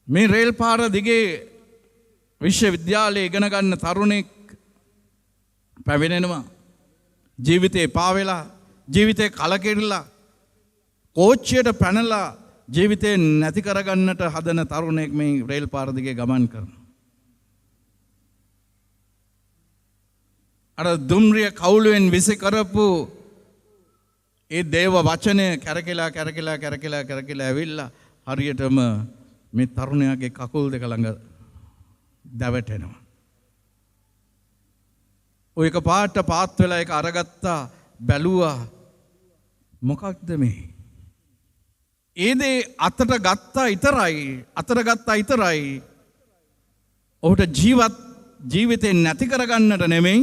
මේ රේල් පාර දිගේ විශ්වවිද්‍යාලයේ ඉගෙන ගන්න තරුණෙක් පැමිණෙනවා. ජීවිතේ පාවෙලා ජීවිතේ කලකිරිලා කෝච්චියට පැනලා ජීවිතේ නැති කරගන්නට හදන තරුණෙක් මේ රේල් පාර දිගේ ගමන් කරනවා. අර දුම්රිය කවුලුවෙන් විසි කරපු ඒ දේව වචනය කැරකිලා ඇවිල්ලා හරියටම මේ තරුණයාගේ කකුල් දෙක ළඟ දැවටෙනවා. ඔය එක පාට පාත් වෙලා එක අරගත්තා බැලුවා මොකක්ද මේ? ඒ දේ අතට ගත්තා ඉතරයි. ඔහුට ජීවිතේ නැති කරගන්නට නෙමෙයි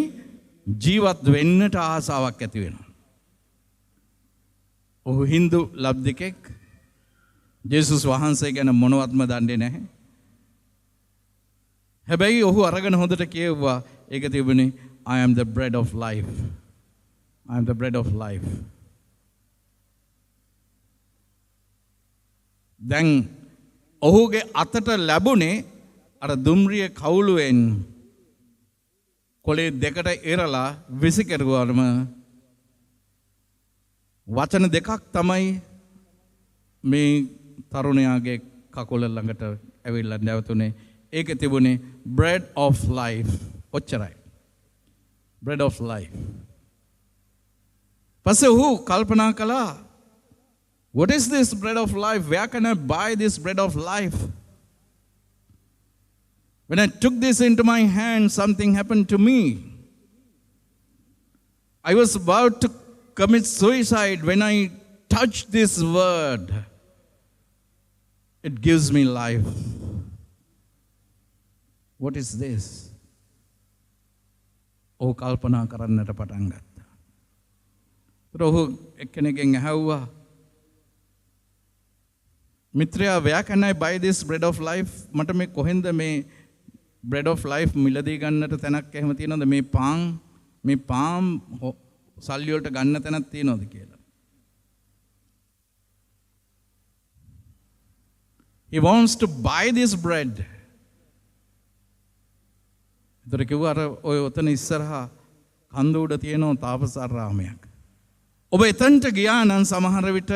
ජීවත් වෙන්නට ආසාවක් ඇති වෙනවා. ඔහු හින්දු ලබ්ධිකෙක් ජේසුස් වහන්සේ ගැන මොනවත්ම දන්නේ නැහැ. හැබැයි ඔහු අරගෙන හොඳට කියවුවා ඒක තිබුණේ I am the bread of life. I am the bread of life. දැන් ඔහුගේ අතට ලැබුණේ අර දුම්රිය කවුලුවෙන් කොලේ දෙකට එරලා විසි කෙරුවාම වචන දෙකක් තමයි මේ තරුණයාගේ කකුල ළඟට ඇවිල්ලා නැවතුනේ. ඒකේ තිබුණේ bread of life. ඔච්චරයි. bread of life. පස්සේ ඔහු කල්පනා කළා what is this bread of life? Where can I buy this bread of life? When I took this into my hand, something happened to me. I was about to commit suicide when I touched this word. It gives me life. What is this? ඔහු කල්පනා කරන්නට පටන් ගත්තා. ඔහු එක්කෙනෙක්ගෙන් ඇහුවා මිත්‍රයා where can I buy this bread of life? මට මේ කොහෙන්ද මේ bread of life මිලදී ගන්නට තැනක් එහෙම තියෙනවද? මේ පාම් සල්ලි වලට ගන්න තැනක් තියෙනවද කියලා. He wants to buy this bread. ඒතර කිව්වා අර ඔය ඔතන ඉස්සරහා කන්ද උඩ තියෙන තාපසාරාමයක්. ඔබ එතනට ගියා නම් සමහර විට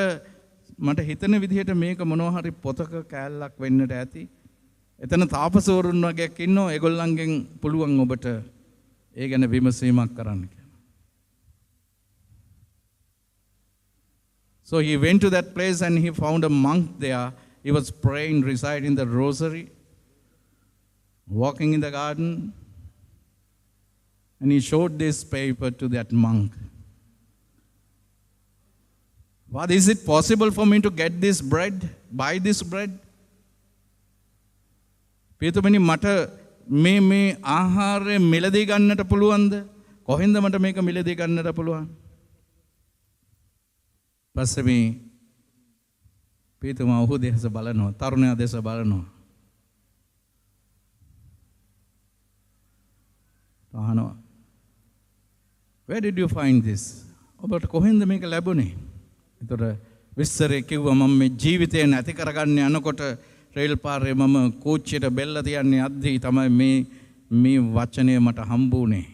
මට හිතෙන විදිහට මේක මොනවා හරි පොතක කෑල්ලක් වෙන්නට ඇති. එතන තාපසවරුන් වගේක් ඉන්නවා. ඒගොල්ලන්ගෙන් පුළුවන් ඔබට ඒ ගැන විමසීමක් කරන්න කියලා. So he went to that place and he found a monk there. He was praying, reciting the rosary, walking in the garden. And he showed this paper to that monk. What is it possible for me to get this bread? Buy this bread? පියතුමනි මට මේ ආහාරය මිලදී ගන්නට පුළුවන්ද? කොහෙන්ද මට මේක මිලදී ගන්නට පුළුවන්? පස්සේ මේ පියතුමා ඔහු දෙස බලනවා, තරුණයා දෙස බලනවා. අහනවා Where did you find this? ඔබට කොහෙන්ද මේක ලැබුණේ? ඒතර විස්තරේ කිව්වා මම මේ ජීවිතේ නැති කරගන්න යනකොට රේල් පාරේ මම කෝච්චියට බෙල්ල තියන්නේ අද්දී තමයි මේ වචනය මට හම්බුනේ.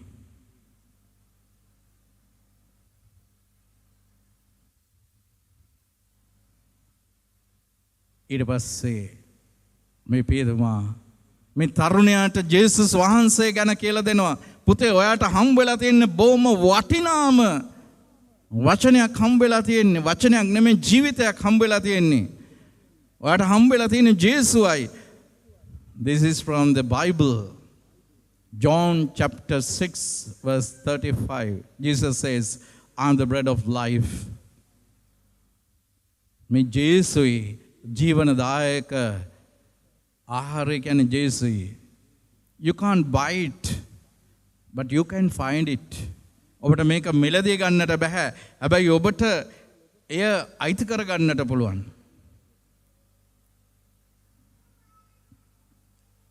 ඊට පස්සේ මේ පියතුමා මේ තරුණයාට ජේසුස් වහන්සේ ගැන කියලා දෙනවා. පුතේ ඔයාට හම්බ වෙලා තියෙන බොහොම වටිනාම වචනයක් හම්බ වෙලා තියෙන්නේ. වචනයක් නෙමෙයි ජීවිතයක් හම්බ වෙලා තියෙන්නේ. ඔයාට හම්බ වෙලා තියෙන ජේසුවයි. This is from the Bible. John chapter 6 verse 35. Jesus says, I am the bread of life. මේ ජේසුයි ජීවනදායක ආහාරය කියන්නේ ජේසුයි. You can't buy it, but you can find it. ඔබට මේක මිලදී ගන්නට බෑ. හැබැයි ඔබට එය අයිති කර ගන්නට පුළුවන්.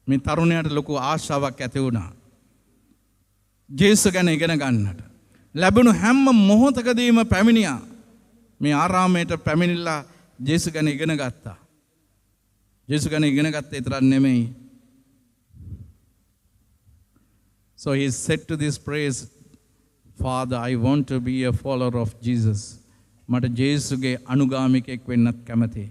මේ තරුණයාට ලොකු ආශාවක් ඇති වුණා. ජේසු ගැන ඉගෙන ගන්නට. ලැබුණු හැම මොහොතකදීම පැමිණියා. මේ ආරාමයට පැමිණිලා ජේසු ගැන ඉගෙන ගත්තා. ජේසු ගැන ඉගෙන ගත්ත විතරක් නෙමෙයි. So he said to this praise, Father, I want to be a follower of Jesus. මට ජේසුගේ අනුගාමිකයෙක් වෙන්නත් කැමතියි.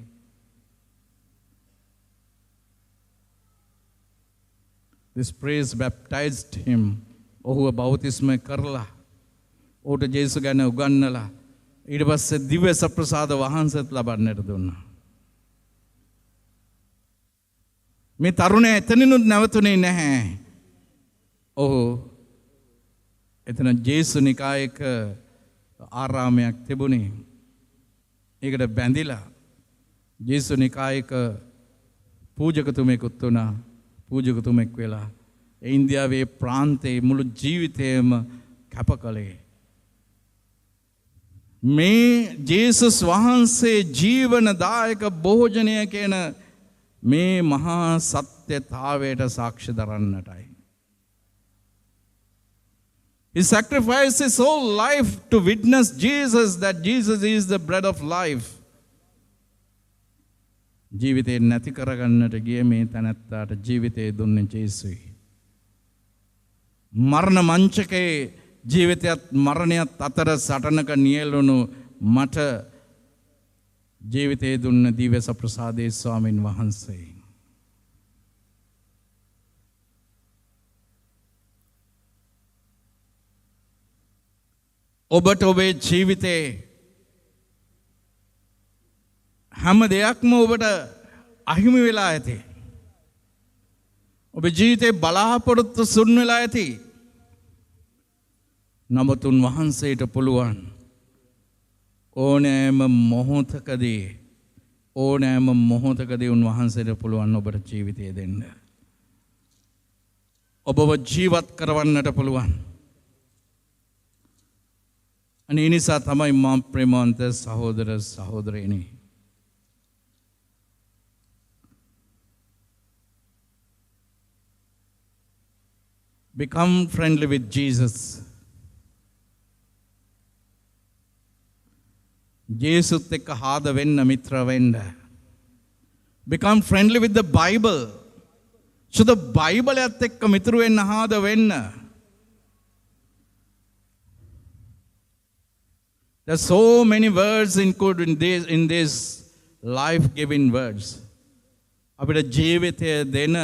This praise baptized him ඔහුව බෞතිස්මය කරලා ඌට ජේසුස් ගැන උගන්වලා ඊට පස්සේ දිව්‍ය සප්‍රසාද වහන්සේත් ලබන්නට දුන්නා. මේ තරුණයා එතනිනුත් නැවතුනේ නැහැ. ඔහු එතන ජේසු නිකායක ආරාමයක් තිබුණේ. ඒකට බැඳිලා ජේසු නිකායක පූජකතුමෙකුත් වුණා. පූජකතුමෙක් වෙලා ඒ ඉන්දියාවේ ප්‍රාන්තයේ මුළු ජීවිතේම කැප කළේ. මේ ජේසුස් වහන්සේ ජීවනදායක භෝජනය කියන මේ මහා සත්‍යතාවයට සාක්ෂි දරන්නටයි. He sacrificed his whole life to witness Jesus, that Jesus is the bread of life. ජීවිතේ නැති කරගන්නට ගිය මේ තැනැත්තාට ජීවිතේ දුන්නේ ජේසුයි. මරණ මංචකේ ජීවිතයත් මරණයත් අතර සටනක නියැලුණු මට ජීවිතේ දුන්න දිව්‍ය සප්‍රසාදේ ස්වාමින් වහන්සේ. ඔබට ඔබේ ජීවිතේ හැම දෙයක්ම ඔබට අහිමි වෙලා ඇති. ඔබේ ජීවිතේ බලාපොරොත්තු සුන් වෙලා ඇති. නමුත් උන්වහන්සේට පුළුවන් ඕනෑම මොහොතකදී උන්වහන්සේට පුළුවන් ඔබට ජීවිතය දෙන්න. ඔබව ජීවත් කරවන්නට පුළුවන්. අනේ ඒ නිසා තමයි මා ප්‍රේමවන්ත සහෝදර සහෝදරයනි, become friendly with Jesus. ජේසුත් එක්ක හාද වෙන්න, මිත්‍ර වෙන්න. Become friendly with the Bible. සුද බයිබලයත් එක්ක මිතුරු වෙන්න, හාද වෙන්න. There are so many words included in this life-giving words. අපිට ජීවිතය දෙන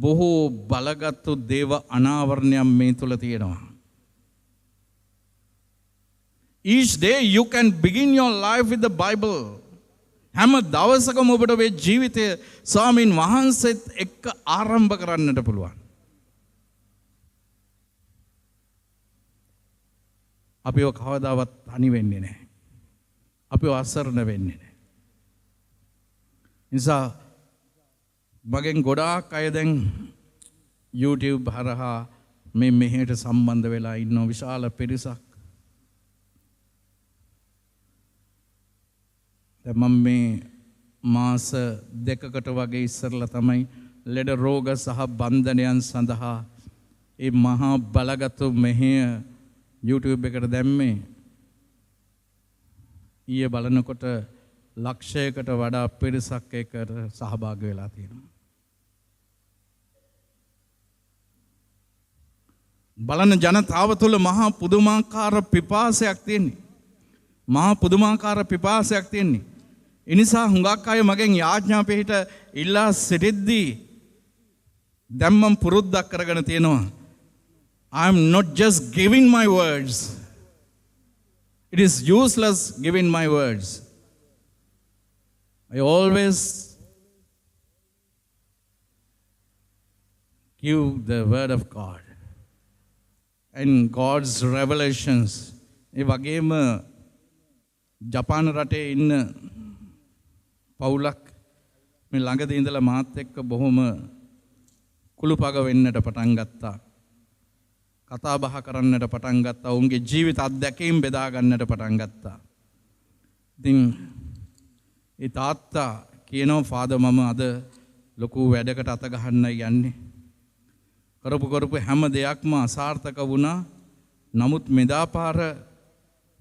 බොහෝ බලගත්තු දේව අනාවරණයක් මේ තුල තියෙනවා. Each day you can begin your life with the Bible. හැම දවසකම ඔබට ඔබේ ජීවිතය ස්වාමින් වහන්සේත් එක්ක ආරම්භ කරන්නට පුළුවන්. අපිව කවදාවත් තනි වෙන්නේ නැහැ. අපිව අසරණ වෙන්නේ නැහැ. නිසා මගෙන් ගොඩාක් අය දැන් YouTube හරහා මේ මෙහෙට සම්බන්ධ වෙලා ඉන්න විශාල පිරිසක්. දැන් මම මේ මාස 2කට වගේ ඉස්සරලා තමයි ලෙඩ රෝග සහ බන්ධනයන් සඳහා මේ මහා බලගත් මෙහෙය YouTube එකට දැම්මේ. ඊයේ බලනකොට ලක්ෂයකට වඩා පිරිසක් එකට සහභාගී වෙලා තියෙනවා. බලන ජනතාව තුළ මහා පුදුමාකාර පිපාසයක් තියෙන්නේ. මහා පුදුමාකාර පිපාසයක් තියෙන්නේ. ඒ නිසා හුඟක් අය මගෙන් යාඥා පිට ඉල්ලා සිටිද්දී දැන් මම පුරුද්දක් කරගෙන තියෙනවා. I am not just giving my words. It is useless giving my words. I always give the word of God and God's revelations. ඒ වගේම ජපාන රටේ ඉන්න පවුලක් මේ ළඟදී ඉඳලා මාත් එක්ක බොහොම කුළුපග වෙන්නට පටන් ගත්තා. කතා බහ කරන්නට පටන් ගත්තා. ඔවුන්ගේ ජීවිත අත්දැකීම් බෙදා ගන්නට පටන් ගත්තා. ඉතින් ඒ තාත්තා කියනවා ෆාදර් මම අද ලොකු වැඩකට අත ගහන්න යන්නේ. කරපු හැම දෙයක්ම අසාර්ථක වුණා. නමුත් මෙදා පාර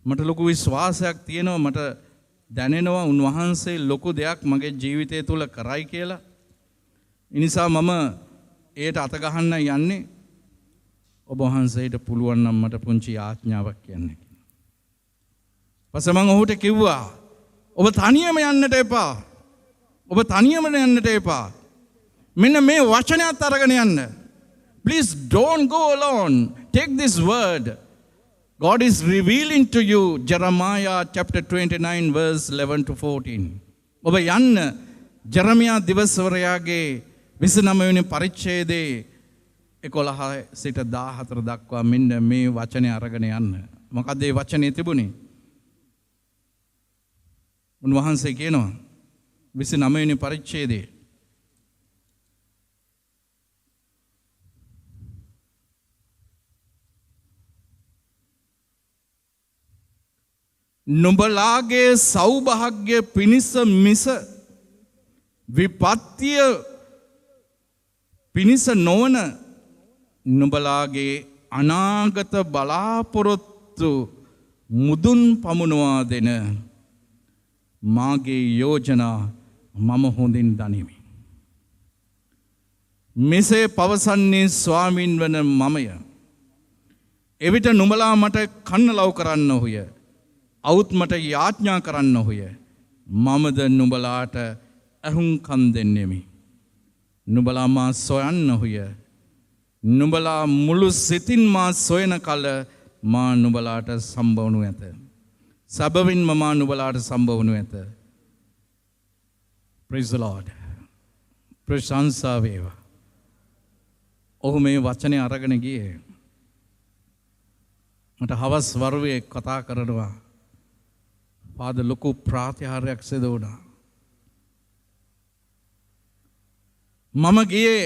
මට ලොකු විශ්වාසයක් තියෙනවා. මට දැනෙනවා උන්වහන්සේ ලොකු දෙයක් මගේ ජීවිතය තුළ කරයි කියලා. ඒ නිසා මම ඒට අත ගහන්න යන්නේ. ඔබ වහන්සේට පුළුවන් නම් මට පුංචි ආඥාවක් කියන්න කියලා. පස්සේ මම ඔහුට කිව්වා ඔබ තනියම යන්නට එපා. ඔබ තනියම යන්නට එපා. මෙන්න මේ වචනයත් අරගෙන යන්න. Please don't go alone. take this word. God is revealing to you Jeremiah chapter 29 verse 11 to 14. ඔබ යන්න ජෙරමියා දිවසවරයාගේ 29 වෙනි පරිච්ඡේදයේ 11 සිට 14 දක්වා මෙන්න මේ වචනේ අරගෙන යන්න. මොකද මේ වචනේ තිබුණේ? උන්වහන්සේ කියනවා 29 වෙනි පරිච්ඡේදයේ නුඹලාගේ සෞභාග්‍ය පිණිස මිස විපත්තිය පිණිස නොවන නුඹලාගේ අනාගත බලාපොරොත්තු මුදුන් පමුණවා දෙන මාගේ යෝජනා මම හොඳින් දනිමි. මෙසේ පවසන්නේ ස්වාමින් වන මමය. එවිට නුඹලා මට කන්න ලව් කරන්න ඔහුය. අවුත් මට යාඥා කරන්න ඔහුය. මමද නුඹලාට ඇහුම්කන් දෙන්නෙමි. නුඹලා මා සොයන්න ඔහුය. නුඹලා මුළු සිතින් මා සොයන කල මා නුඹලාට සම්බවනු ඇත. සබවින්ම මා නුඹලාට සම්බවනු ඇත. Praise the Lord. ප්‍රශංසා වේවා. ඔහු මේ වචනේ අරගෙන ගියේ. මට හවස් වරුවේ කතා කරනවා. පාද ලොකු ප්‍රාතිහාර්යයක් සිදු වුණා. මම ගියේ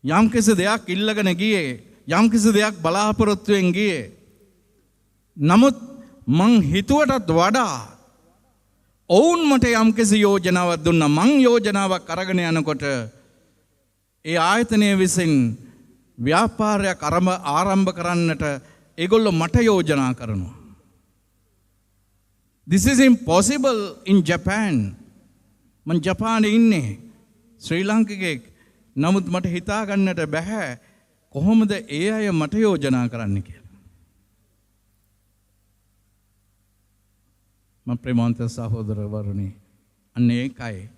යම්කිසි දෙයක් ඉල්ලගෙන ගියේ, යම්කිසි දෙයක් බලාපොරොත්තුවෙන් ගියේ. නමුත් මං හිතුවටත් වඩා ඔවුන් මට යම්කිසි යෝජනාවක් දුන්නා. මං යෝජනාවක් අරගෙන යනකොට ඒ ආයතනය විසින් ව්‍යාපාරයක් ආරම්භ කරන්නට ඒගොල්ලෝ මට යෝජනා කරනවා. This is impossible in Japan. මං ජපානයේ ඉන්නේ. ශ්‍රී ලාංකිකයෙක්. නමුත් මට හිතා ගන්නට බෑ කොහොමද ඒ අය මට යෝජනා කරන්න කියලා. මම ප්‍රේමවන්ත සහෝදරවරුනි, අන්න ඒකයි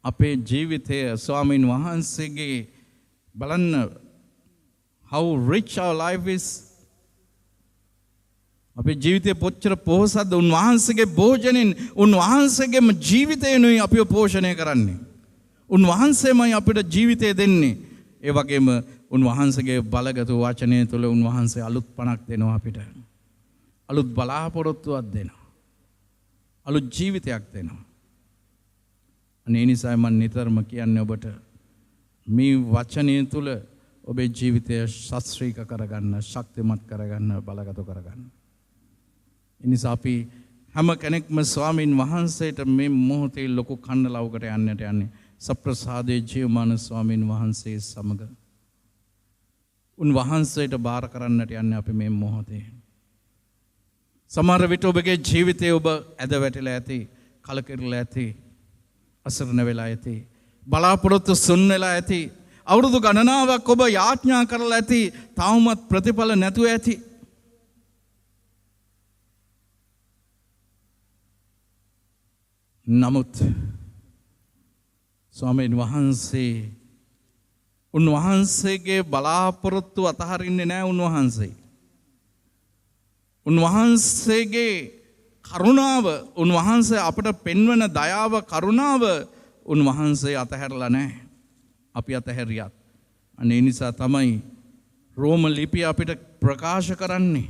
අපේ ජීවිතය ස්වාමීන් වහන්සේගේ බලන්න how rich our life is. අපේ ජීවිතය කොච්චර පොහොසත්ද. උන්වහන්සේගේ භෝජනෙන් උන්වහන්සේගේම ජීවිතයනුයි අපිව පෝෂණය කරන්නේ. උන්වහන්සේමයි අපිට ජීවිතය දෙන්නේ. ඒ වගේම උන්වහන්සේගේ බලගත් වචනය තුළ උන්වහන්සේ අලුත් පණක් දෙනවා අපිට. අලුත් බලාපොරොත්තුවක් දෙනවා. අලුත් ජීවිතයක් දෙනවා. අනේ නිසා මම නිතරම කියන්නේ ඔබට මේ වචනය තුළ ඔබේ ජීවිතය ශාස්ත්‍රීය කරගන්න, ශක්තිමත් කරගන්න, බලගත් කරගන්න. එනිසා අපි හැම කෙනෙක්ම ස්වාමීන් වහන්සේට මේ මොහොතේ ලොකු කන්නලවකට යන්නට යන්නේ සප්‍රසාදේ ජීවමාන ස්වාමීන් වහන්සේ සමග. උන්වහන්සේට බාර කරන්නට යන්නේ අපි මේ මොහොතේ. සමහර විට ඔබගේ ජීවිතේ ඔබ ඇද වැටිලා ඇති, කලකිරලා ඇති, අසරණ වෙලා ඇති, බලාපොරොත්තු සුන් වෙලා ඇති, අවුරුදු ගණනාවක් ඔබ යාඥා කරලා ඇති, තාමත් ප්‍රතිඵල නැතුව ඇති. නමුත් ස්වාමීන් වහන්සේ උන්වහන්සේගේ බලාපොරොත්තු අතහරින්නේ නැහැ. උන්වහන්සේගේ කරුණාව, උන්වහන්සේ අපට පෙන්වන දයාව, කරුණාව උන්වහන්සේ අතහැරලා නැහැ. අපි අතහැරියත්. අනේ නිසා තමයි රෝම ලිපිය අපිට ප්‍රකාශ කරන්නේ.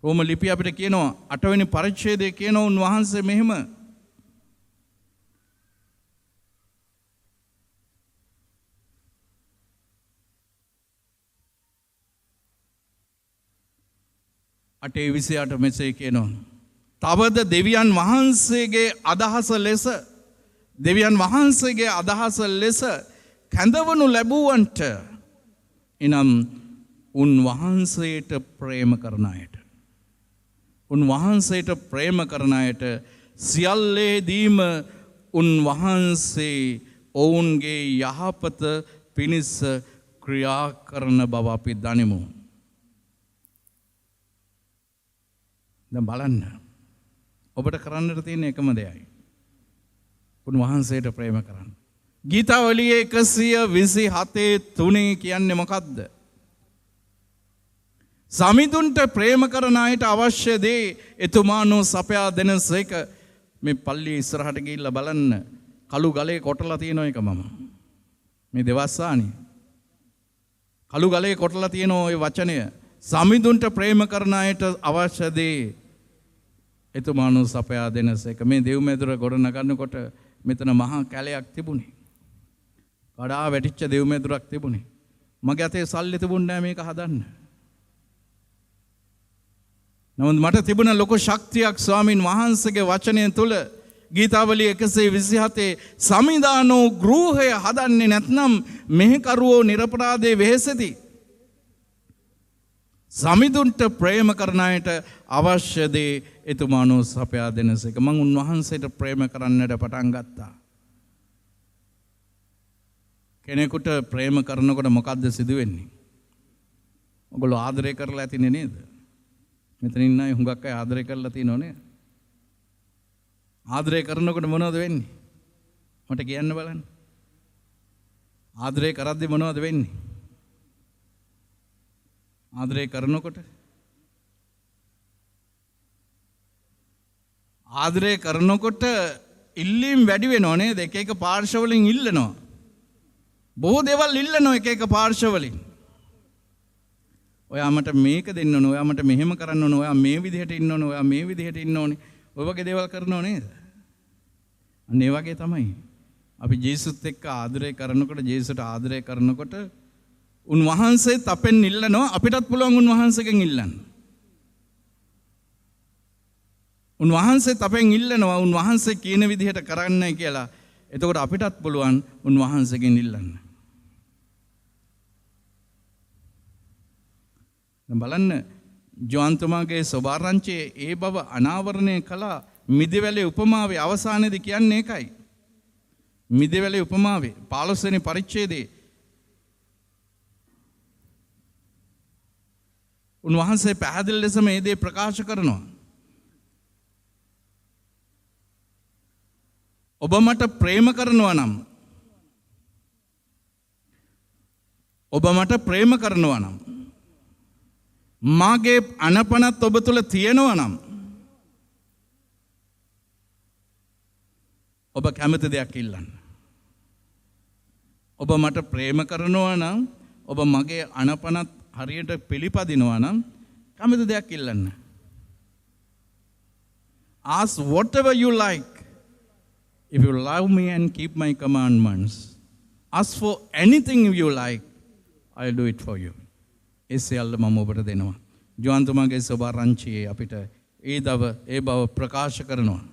රෝම ලිපිය අපිට කියනවා 8 වෙනි පරිච්ඡේදයේ කියනවා උන්වහන්සේ මෙහෙම අටේ 28 මෙසේ කියනවා. තවද දෙවියන් වහන්සේගේ අදහස ලෙස කැඳවනු ලැබුවන්ට, එනම් උන්වහන්සේට ප්‍රේම කරන අයට සියල්ලේදීම උන්වහන්සේ ඔවුන්ගේ යහපත පිණිස ක්‍රියා කරන බව අපි දනිමු. දැන් බලන්න, ඔබට කරන්නට තියෙන එකම දෙයයි උන්වහන්සේට ප්‍රේම කරන්න. ගීතාවලියේ 127:3 කියන්නේ මොකක්ද? සමිඳුන්ට ප්‍රේම කරන අයට අවශ්‍ය දේ එතුමානෝ සපයා දෙනසේක. මේ පල්ලිය ඉස්සරහට ගිහිල්ලා බලන්න කළු ගලේ කොටලා තියෙන එක මම මේ දෙවස්සානේ කළු ගලේ කොටලා තියෙන ওই වචනය සමිඳුන්ට ප්‍රේම කරන අයට අවශ්‍ය දේ එතුමානෝ සපයා දෙනසේක. මේ දෙව් මැදුර ගොඩ නගන්නකොට මෙතන මහා කැලයක් තිබුණේ. කඩා වැටිච්ච දෙව් මැදුරක් තිබුණේ. මගේ අතේ සල්ලි තිබුණේ නැහැ මේක හදන්න. නමුත් මට තිබුණ ලොකු ශක්තියක් ස්වාමින් වහන්සේගේ වචනය තුල ගීතාවලිය 127 සමිදානෝ ගෘහය හදන්නේ නැත්නම් මෙහෙකරුවෝ නිර්පරාදේ වෙහෙසති. සමිඳුන්ට ප්‍රේම කරන අයට අවශ්‍ය දේ එතුමානෝ සපයා දෙනසේක. මම උන්වහන්සේට ප්‍රේම කරන්නට පටන් ගත්තා. කෙනෙකුට ප්‍රේම කරනකොට මොකද්ද සිදු වෙන්නේ? ඔයගොල්ලෝ ආදරය කරලා ඇතිනේ නේද? මෙතන ඉන්න අය හුඟක් අය ආදරය කරලා තියෙනව නේද? ආදරය කරනකොට මොනවද වෙන්නේ? මට කියන්න බලන්න. ආදරය කරද්දී මොනවද වෙන්නේ? ආදරය කරනකොට ඉල්ලීම් වැඩි වෙනව නේද? එක එක පාර්ශවවලින් ඉල්ලනවා. බොහෝ දේවල් ඉල්ලනවා එක එක පාර්ශවවලින්. ඔයා මට මේක දෙන්න ඕන, ඔයා මට මෙහෙම කරන්න ඕන, ඔයා මේ විදිහට ඉන්න ඕන, ඔයා මේ විදිහට ඉන්න ඕනේ. ඔය වගේ දේවල් කරනව නේද? අන්න ඒ වගේ තමයි. අපි ජේසුත් එක්ක ආදරය කරනකොට උන්වහන්සේත් අපෙන් ඉල්ලනවා, අපිටත් පුළුවන් උන්වහන්සේගෙන් ඉල්ලන්න. උන්වහන්සේත් අපෙන් ඉල්ලනවා උන්වහන්සේ කියන විදිහට කරන්නයි කියලා. එතකොට අපිටත් පුළුවන් උන්වහන්සේගෙන් ඉල්ලන්න. බලන්න ජෝන්තුමාගේ සෝබාරංචියේ ඒ බව අනාවරණය කළා. මිදිවැලේ උපමාවේ අවසානයේදී කියන්නේ ඒකයි. මිදිවැලේ උපමාවේ 15 වෙනි පරිච්ඡේදයේ උන්වහන්සේ පැහැදිලි ලෙස මේ දේ ප්‍රකාශ කරනවා. ඔබ මට ප්‍රේම කරනවා නම් මාගේ අනපනත් ඔබ තුල තියෙනවා නම් ඔබ කැමති දෙයක් ඉල්ලන්න. ඔබ මට ප්‍රේම කරනවා නම් ඔබ මගේ අනපනත් හරියට පිළිපදිනවා නම් කැමති දෙයක් ඉල්ලන්න. Ask whatever you like. If you love me and keep my commandments, ask for anything if you like, I'll do it for you. ඒ සියල්ල මම ඔබට දෙනවා. ජෝන්තුමාගේ සෝබාරංචියේ අපිට ඒ බව ප්‍රකාශ කරනවා.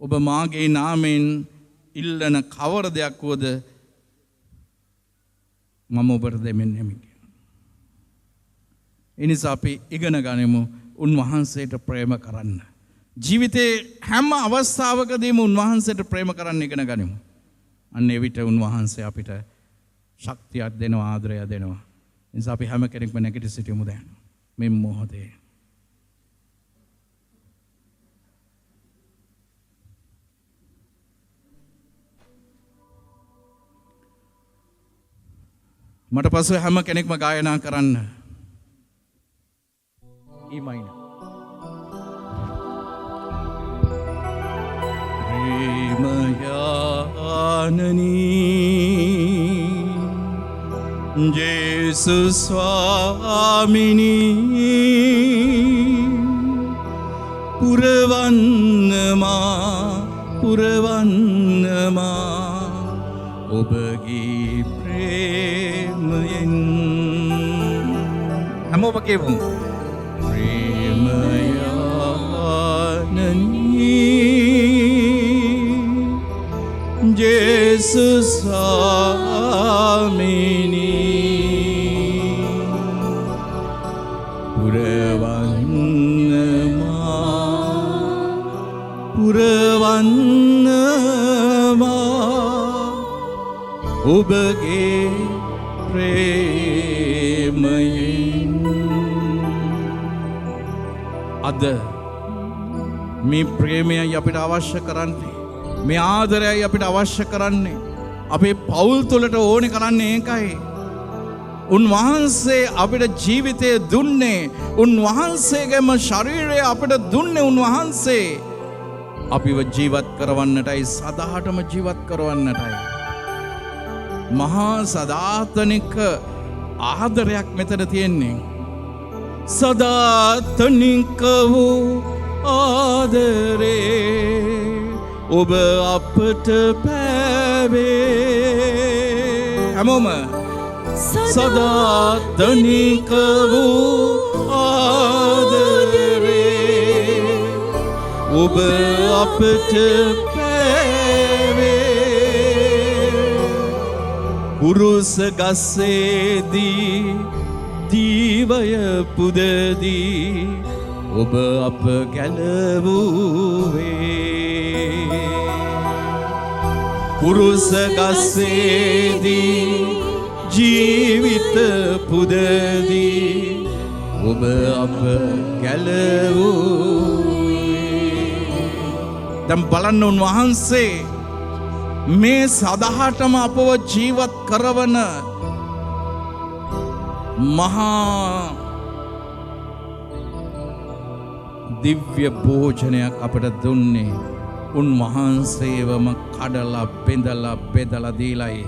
ඔබ මාගේ නාමයෙන් ඉල්ලන කවර දෙයක් වුවද මම ඔබට දෙන්නෙමි. ඒ නිසා අපි ඉගෙන ගනිමු උන්වහන්සේට ප්‍රේම කරන්න. ජීවිතේ හැම අවස්ථාවකදීම උන්වහන්සේට ප්‍රේම කරන්න ඉගෙන ගනිමු. අන්න ඒ විට උන්වහන්සේ අපිට ශක්තියක් දෙනවා, ආදරයක් දෙනවා. ඒ නිසා අපි හැම කෙනෙක්ම නැගිට සිටිමු දැන් මේ මොහොතේ. මට පස්සේ හැම කෙනෙක්ම ගායනා කරන්න. E minor. ප්‍රේමයානනී ජේසු ස්වාමිනී පුරවන්නමා ඔබගේ ප්‍රේමයෙන් හැමෝම කියමු. ජේසු ස්වාමිනී පුරවන්නමා ඔබගේ ප්‍රේමයෙන්. අද මේ ප්‍රේමයයි අපිට අවශ්‍ය කරන්නේ. මේ ආදරයයි අපිට අවශ්‍ය කරන්නේ. අපේ පවුල් තුළට ඕනේ කරන්නේ ඒකයි. උන්වහන්සේ අපිට ජීවිතය දුන්නේ, උන්වහන්සේගේම ශරීරය අපිට දුන්නේ උන්වහන්සේ අපිව ජීවත් කරවන්නටයි, සදාටම ජීවත් කරවන්නටයි. මහා සදාතනික ආදරයක් මෙතන තියෙන්නේ. සදාතනික වූ ආදරේ ඔබ අපට පැවේ. හැමෝම සදාතනික වූ ආදරේ ඔබ අපට පැවේ. පුරුස ගස්සේදී දීවය පුදදී ඔබ අප ගැලවුවේ. පුරුස ගස්සේදී ජීවිත පුදදී ඔබ අප ගැලවුවේ. දැන් බලන්න උන්වහන්සේ මේ සදහටම අපව ජීවත් කරවන මහා දිව්‍ය භෝජනයක් අපට දුන්නේ උන්වහන්සේවම කඩලා බෙදලා බෙදලා දීලායි.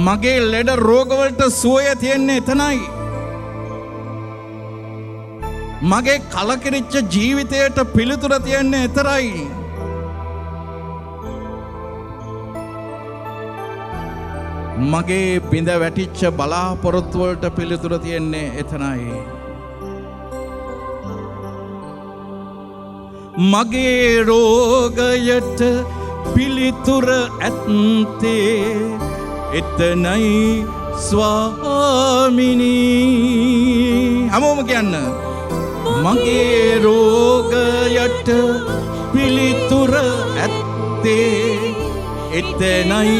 මගේ ලෙඩ රෝගවලට සුවය තියෙන්නේ එතනයි. මගේ කලකිරිච්ච ජීවිතයට පිළිතුර තියෙන්නේ එතරයි. මගේ බිඳ වැටිච්ච බලාපොරොත්තු වලට පිළිතුර තියෙන්නේ එතනයි. මගේ රෝගයට පිළිතුර ඇත්තේ එතනයි ස්වාමිනී. හැමෝම කියන්න. මගේ රෝගයට පිළිතුර ඇත්තේ එතනයි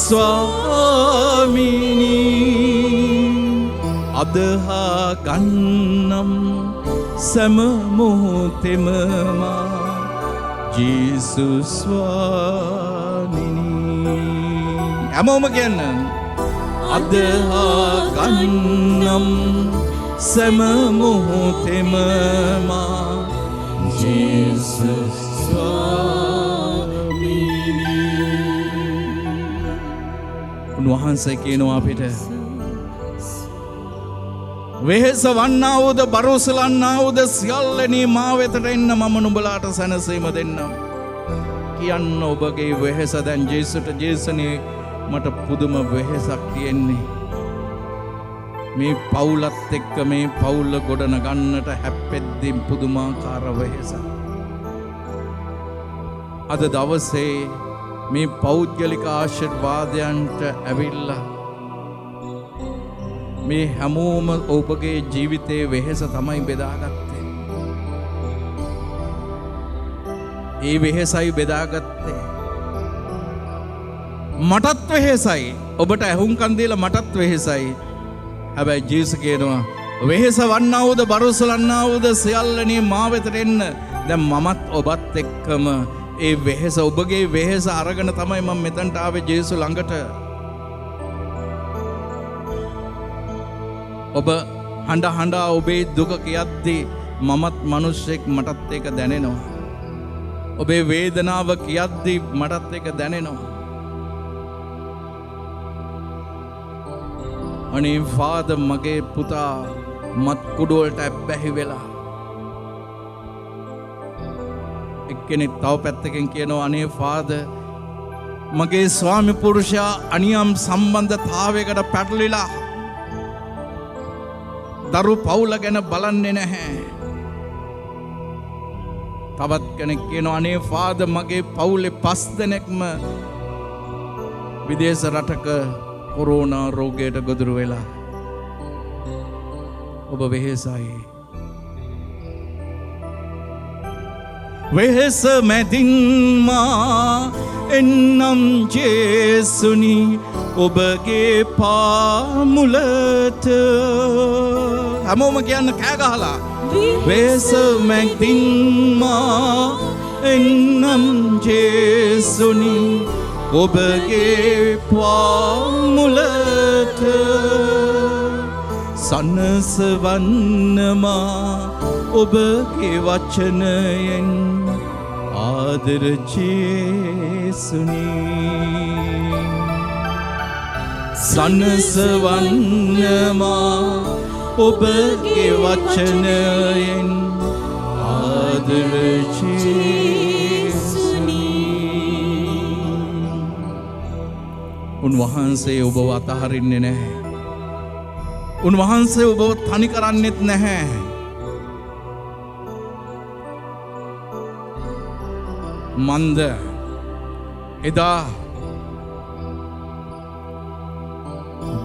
ස්වාමිනී. අදහා ගන්නම් සෑම මොහොතෙම මා ජේසුස් ස්වාමිනී. හැමෝම කියන්න. අදහා ගන්නම් සෑම මොහොතෙම මා ජේසුස් ස්වාමිනී. උන්වහන්සේ කියනවා අපිට වෙහෙස වන්නා වූද බරොසලන්නා වූද සියල්ලනී මා වෙතට එන්න මම නුඹලාට සැනසීම දෙන්නම්. කියන්න ඔබගේ වෙහෙස දැන් ජේසුට. ජේසුනේ මට පුදුම වෙහෙසක් තියෙන්නේ. මේ පවුලත් එක්ක මේ පවුල ගොඩනගන්නට හැප්පෙද්දී පුදුමාකාර වෙහෙසක්. අද දවසේ මේ පෞද්ගලික ආශිර්වාදයන්ට ඇවිල්ලා මේ හැමෝම ඔබගේ ජීවිතයේ වෙහෙස තමයි බෙදාගත්තේ. ඒ වෙහෙසයි බෙදාගත්තේ. මටත් වෙහෙසයි. ඔබට ඇහුම්කන් දීලා මටත් වෙහෙසයි. හැබැයි ජේසුස් කියනවා වෙහෙස වන්නා වූද බරොසලන්නා වූද සියල්ලනේ මා වෙතට එන්න. දැන් මමත් ඔබත් එක්කම ඒ වෙහෙස ඔබගේ වෙහෙස අරගෙන තමයි මම මෙතනට ආවේ ජේසුස් ළඟට. ඔබ හඬ හඬා ඔබේ දුක කියද්දී මමත් මිනිස්සෙක් මටත් ඒක දැනෙනවා. ඔබේ වේදනාව කියද්දී මටත් ඒක දැනෙනවා. අනේ ෆාදර් මගේ පුතා මත් කුඩු වලට ඇබ්බැහි වෙලා. එක්කෙනෙක් තව පැත්තකින් කියනවා අනේ ෆාදර් මගේ ස්වාමි පුරුෂයා අනියම් සම්බන්ධතාවයකට පැටලිලා දරු පවුල ගැන බලන්නේ නැහැ. තවත් කෙනෙක් කියනවා අනේ ෆාදර් මගේ පවුලේ 5 දෙනෙක්ම විදේශ රටක කොරෝනා රෝගයට ගොදුරු වෙලා. ඔබ වෙහෙසයි. වෙහෙස මැදින් මා එන්නම් ජේසුනි ඔබගේ පාමුලට. හැමෝම කියන්න කෑ ගහලා. වෙහෙස මැදින් මා එන්නම් ජේසුනි ඔබගේ පාමුලට සනසවන්නමා ඔබගේ වචනයෙන් ආදර ජේසුනි සනසවන්නමා ඔබගේ වචනයෙන් ආදර ජේසුනි උන්වහන්සේ ඔබව අතහරින්නේ නැහැ. උන්වහන්සේ ඔබව තනි කරන්නෙත් නැහැ. මන්ද එදා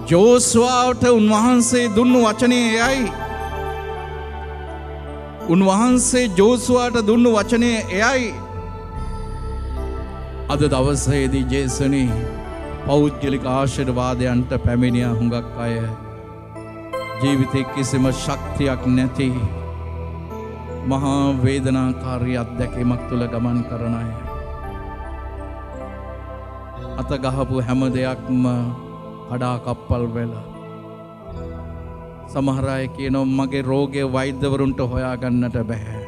ජෝස්වාට උන්වහන්සේ දුන්නු වචනේ එයයි. උන්වහන්සේ ජෝස්වාට දුන්නු වචනේ එයයි. අද දවසේදී ජේසුනි පෞද්ගලික ආශිර්වාදයන්ට පැමිණිය හුඟක් අය ජීවිතේ කිසිම ශක්තියක් නැති මහා වේදනාකාරී අත්දැකීමක් තුළ ගමන් කරන අය. අත ගහපු හැම දෙයක්ම කඩා කප්පල් වෙලා. සමහර අය කියනවා මගේ රෝගය වෛද්‍යවරුන්ට හොයාගන්නට බෑ.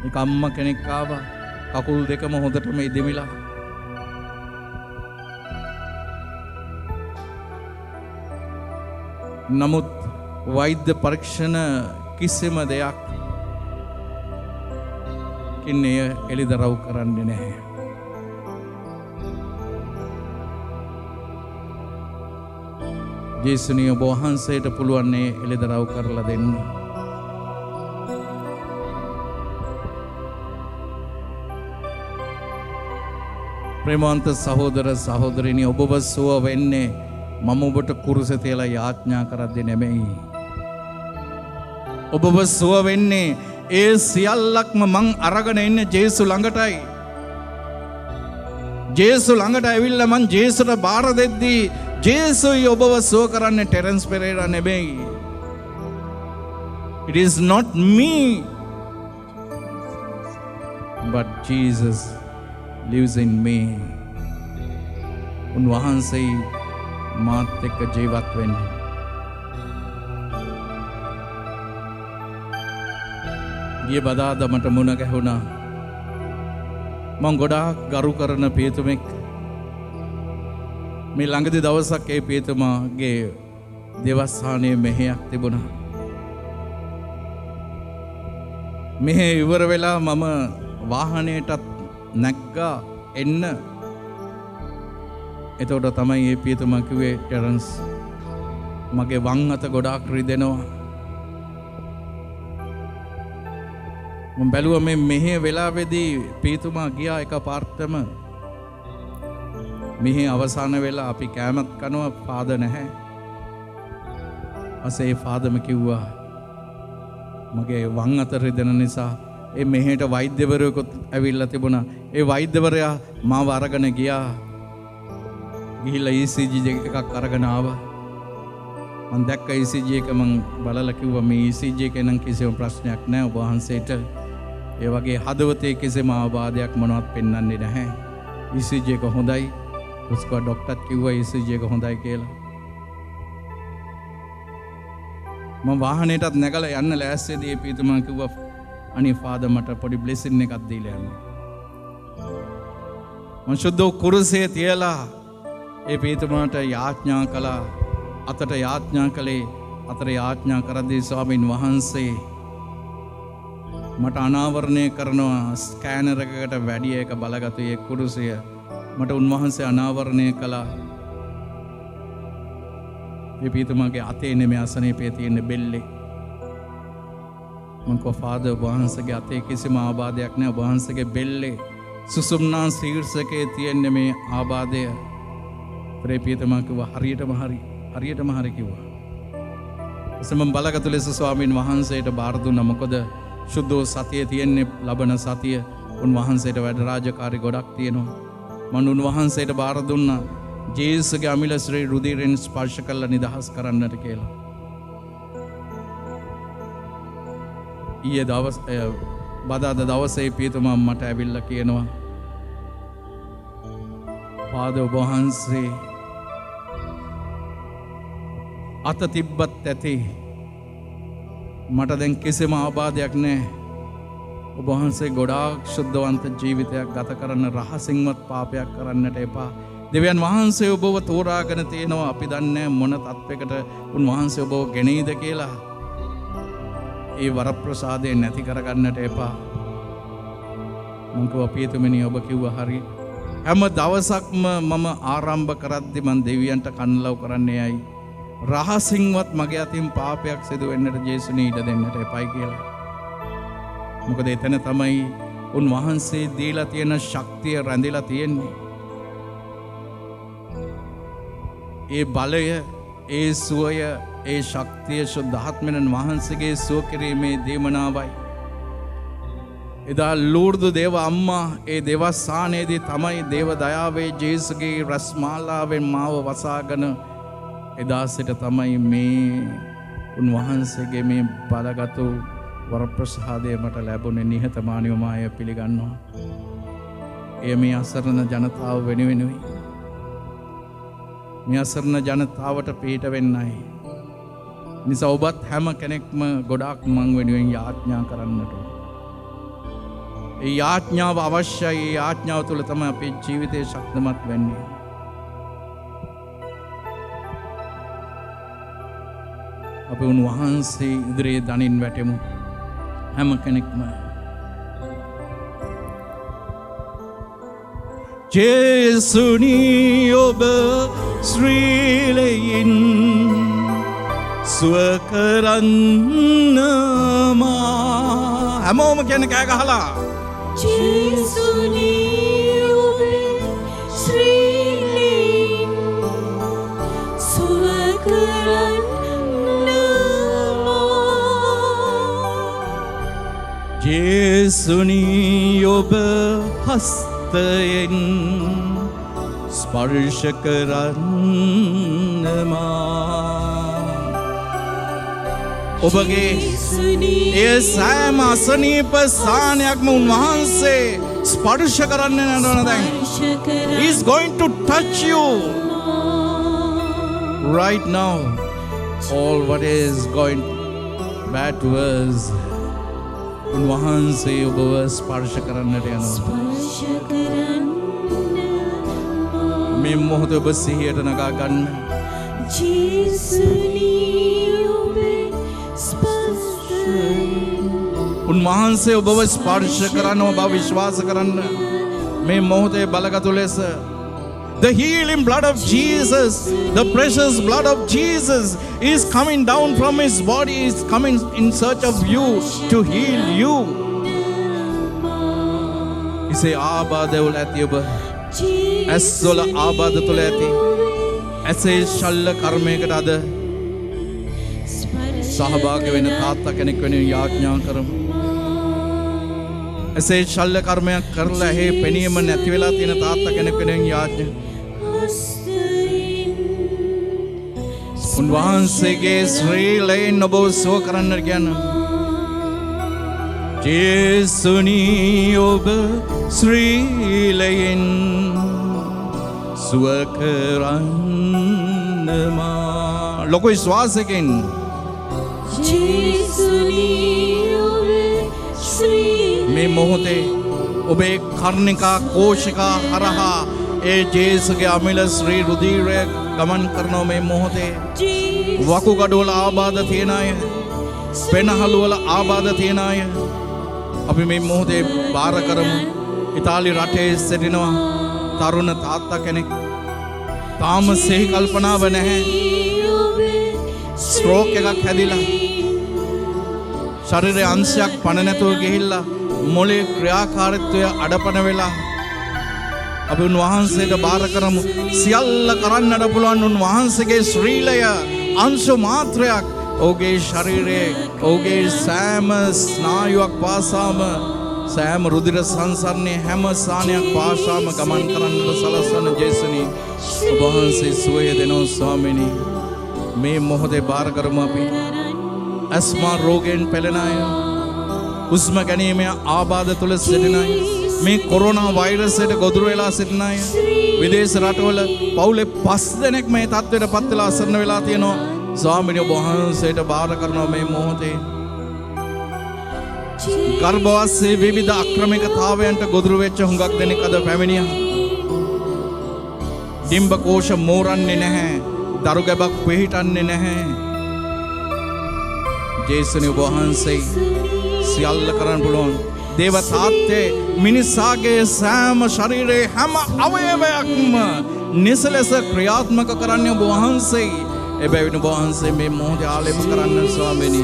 එක අම්මා කෙනෙක් ආවා කකුල් දෙකම හොඳටම ඉදිමිලා. නමුත් වෛද්‍ය පරීක්ෂණ කිසිම දෙයක් කින්නේ එළිදරව් කරන්නේ නැහැ. ජේසුනි ඔබ වහන්සේට පුළුවන් එළිදරව් කරලා දෙන්න. ප්‍රේමවන්ත සහෝදර සහෝදරිනි ඔබව සුව වෙන්නේ මම ඔබට කුරුස තියලා යාඥා කරද්දී නෙමෙයි. ඔබව සුව වෙන්නේ ඒ සියල්ලක්ම මං අරගෙන ඉන්නේ ජේසු ළඟටයි. ජේසු ළඟට ඇවිල්ලා මං ජේසුට බාර දෙද්දී ජේසුයි ඔබව සුව කරන්නේ ටෙරන්ස් පෙරේරා නෙමෙයි. It is not me but Jesus lives in me. උන්වහන්සේ මාත් එක්ක ජීවත් වෙන්නේ. ගිය බදාදා මට මුණ ගැහුණා. මං ගොඩාක් ගරු කරන පියතුමෙක්. මේ ළඟදී දවසක් ඒ පියතුමාගේ දේවස්ථානයේ මෙහෙයක් තිබුණා. මෙහෙ ඉවර වෙලා මම වාහනයටත් නැග්ගා එන්න. එතකොට තමයි මේ පියතුමා කිව්වේ ටෙරන්ස් මගේ වම් අත ගොඩාක් රිදෙනවා. මම බැලුවා මේ මෙහෙ වෙලාවේදී පියතුමා ගියා එකපාරටම මෙහෙ අවසන් වෙලා අපි කෑමත් කනවා ෆාදර් නැහැ. අසේ ෆාදර්ම කිව්වා මගේ වම් අත රිදෙන නිසා ඒ මෙහෙට වෛද්‍යවරයෙකුත් ඇවිල්ලා තිබුණා. ඒ වෛද්‍යවරයා මාව අරගෙන ගියා. ගිහිල්ලා ECG එකක් අරගෙන ආවා. මම දැක්ක ECG එක මම බලලා කිව්වා මේ ECG එකේ නම් කිසිම ප්‍රශ්නයක් නැහැ ඔබ වහන්සේට. ඒ වගේ හදවතේ කිසිම ආබාධයක් මොනවත් පෙන්වන්නේ නැහැ. ECG එක හොඳයි. උස්කෝ ડોක්ටර් කිව්වා ECG එක හොඳයි කියලා. මම වාහනේටත් නැගලා යන්න ලෑස්තිදී ඒ පිටුමා කිව්වා අනේ ෆාදර් මට පොඩි බ්ලෙසින් එකක් දීලා යන්න. මම සුද්ධ කුරුසේ තියලා ඒ පිටුමාට යාඥා කළා. අතට යාඥා කළේ අතට යාඥා කරද්දී ස්වාමීන් වහන්සේ මට අනාවරණය කරනවා ස්කෑනර් එකකට වැඩි එක බලගත්තු ඒ කුරුසය මට උන්වහන්සේ අනාවරණය කළා. මේ පිටුමාගේ අතේ නෙමෙයි අසනීපේ තියෙන බෙල්ලේ. මම කෝ ෆාදර් වහන්සේගේ අතේ කිසිම ආබාධයක් නැහැ. වහන්සේගේ බෙල්ලේ සුසුම්නා ශීර්ෂකේ තියෙන මේ ආබාධය. ප්‍රේපිතමා කිව්වා හරියටම හරි කිව්වා. එසම බලගත්තු ලෙස ස්වාමීන් වහන්සේට බාර දුන්නා. මොකද සුද්ධෝ සතිය තියෙන්නේ ලබන සතිය. උන්වහන්සේට වැඩ රාජකාරී ගොඩක් තියෙනවා. මම උන්වහන්සේට බාර දුන්නා ජේසුගේ අමිල ශ්‍රී රුධිරෙන් ස්පර්ශ කළ නිදහස් කරන්නට කියලා. ඊයේ දවස් බදාද දවසේ පියතුමා මට ඇවිල්ලා කියනවා පාද ඔබ වහන්සේ අත තිබ්බත් ඇති මට දැන් කිසිම ආබාධයක් නැහැ. ඔබ වහන්සේ ගොඩාක් ශුද්ධවන්ත ජීවිතයක් ගත කරන්න රහසින්වත් පාපයක් කරන්නට එපා. දෙවියන් වහන්සේ ඔබව තෝරාගෙන තියෙනවා. අපි දන්නේ මොන තත්වයකට උන්වහන්සේ ඔබව ගෙනීද කියලා. ඒ වරප්‍රසාදය නැති කරගන්නට එපා. මම කිව්වා පියතුමනි ඔබ කිව්වා හරි. හැම දවසක්ම මම ආරම්භ කරද්දි මම දෙවියන්ට කන්ලව් කරන්නේ ඇයි? රහසින්වත් මගේ අතින් පාපයක් සිදු වෙන්නට ජේසුනි ඉඩ දෙන්නට එපයි කියලා. මොකද එතන තමයි උන්වහන්සේ දීලා තියෙන ශක්තිය රැඳිලා තියෙන්නේ. ඒ බලය, ඒ සුවය, ඒ ශක්තිය ශුද්ධාත්මයන් වහන්සේගේ සුව කිරීමේ දේමනාවයි. එදා ලූර්දු දේව අම්මා ඒ දේවස්ථානයේදී තමයි දේව දයාවේ ජේසුගේ රස්මාලාවෙන් මාව වසාගෙන එදා සිට තමයි මේ උන්වහන්සේගේ මේ බලගත් වරප්‍රසාදය මට ලැබුණේ. නිහතමානීව මාය පිළිගන්නවා. එය මේ අසරණ ජනතාව වෙනුවෙනුයි. මේ අසරණ ජනතාවට පිහිට වෙන්නයි. නිසා ඔබත් හැම කෙනෙක්ම ගොඩාක් මං වෙනුවෙන් යාඥා කරන්නට. ඒ යාඥාව අවශ්‍යයි. ඒ යාඥාව තුළ තමයි අපේ ජීවිතේ ශක්තිමත් වෙන්නේ. අපි උන්වහන්සේ ඉදිරියේ දනින් වැටෙමු. හැම කෙනෙක්ම ජේසුනි ඔබ ශ්‍රීලයෙන් සුව කරන්නවා. හැමෝම කියන කෑ ගහලා ජේසුනි ඔබ ශ්‍රීලයෙන් සුව ජේසුනි ඔබ හස්තයෙන් ස්පර්ශ කරන්නවා. ඔබගේ ඒ සෑම අසනීප ස්ථානයක්ම උන්වහන්සේ ස්පර්ශ කරන්න යනවා. දැන් He is going to touch you right now. All what is going bad to us, උන්වහන්සේ ඔබව ස්පර්ශ කරන්නට යනවා. මේ මොහොත ඔබ සිහියට නගා ගන්න. උන්වහන්සේ ඔබව ස්පර්ශ කරනවා බව විශ්වාස කරන්න. මේ මොහොතේ බලගතු ලෙස the healing blood of Jesus, the precious blood of Jesus is coming down from his body, is coming in search of you to heal you. ඉසේ ආබාධවල ඇති ඔබ ඇස්වල ආබාධ තුළ ඇති ඇසේ ශල්‍ය කර්මයකට අද සහභාගී වෙන තාත්තා කෙනෙක් වෙන යාඥා කරමු. ඇසේ ශල්‍ය කර්මයක් කරලා හේ පෙනීම නැති වෙලා තියෙන තාත්තා කෙනෙක් වෙන යාඥා. උන්වහන්සේගේ ශ්‍රීලයෙන් ඔබව සුව කරන්න කියන ජේසුනි ඔබ ශ්‍රීලයෙන් සුව කරන්නවා. ලොකු විශ්වාසයෙන් මේ මොහොතේ ඔබේ කර්ණිකා කෝෂිකා හරහා ඒ ජේසුගේ අමිල ශ්‍රී රුධිරය ගමන් කරනව. මේ මොහොතේ වකුගඩුවල ආබාධ තියෙන අය, පෙනහළුවල ආබාධ තියෙන අය අපි මේ මොහොතේ බාර කරමු. ඉතාලි රටේ සිටිනවා තරුණ තාත්තා කෙනෙක්. තාම සිහි කල්පනාව නැහැ. ස්ට්‍රෝක් එකක් හැදිලා ශරීරයේ අංශයක් පණ නැතුව ගිහිල්ලා මොළේ ක්‍රියාකාරීත්වය අඩපණ වෙලා අපි උන්වහන්සේට බාර කරමු. සියල්ල කරන්නට පුළුවන් උන්වහන්සේගේ ශ්‍රීලය අංශ මාත්‍රයක් ඔහුගේ ශරීරයේ ඔහුගේ සෑම ස්නායුවක් පාසාම සෑම රුධිර සංසරණයේ හැම ස්ථානයක් පාසාම ගමන් කරන්නට සලස්වන ජේසුනි ඔබ වහන්සේ සුවය දෙනෝ ස්වාමිනී. මේ මොහොතේ බාර කරමු අපි ඇස්මා රෝගයෙන් පෙළෙන අය, උස්ම ගැනීමේ ආබාධ තුළ සිටින අය, මේ කොරෝනා වෛරසයට ගොදුරු වෙලා සිටින අය, විදේශ රටවල පවුලේ 5 දෙනෙක් මේ තත්ත්වයට පත් වෙලා අසරණ වෙලා තියෙනවා. ස්වාමීන් වහන්සේට බාර කරනවා මේ මොහොතේ. ගර්භවස්සේ විවිධ අක්‍රමිකතාවයන්ට ගොදුරු වෙච්ච හුඟක් දෙනෙක් අද පැමිණියා. ඩිම්බකෝෂ මෝරන්නේ නැහැ. දරු ගැබක් පිහිටන්නේ නැහැ. ජේසුනි වහන්සේ සියල්ල කරන්න පුළුවන්. දේව තාත්තේ මිනිසාගේ සෑම ශරීරයේ හැම අවයවයක්ම නිසලෙස ක්‍රියාත්මක කරන්නේ ඔබ වහන්සේ. එබැවින් වහන්සේ මේ මොහොතේ ආලේප කරන්න ස්වාමීනි.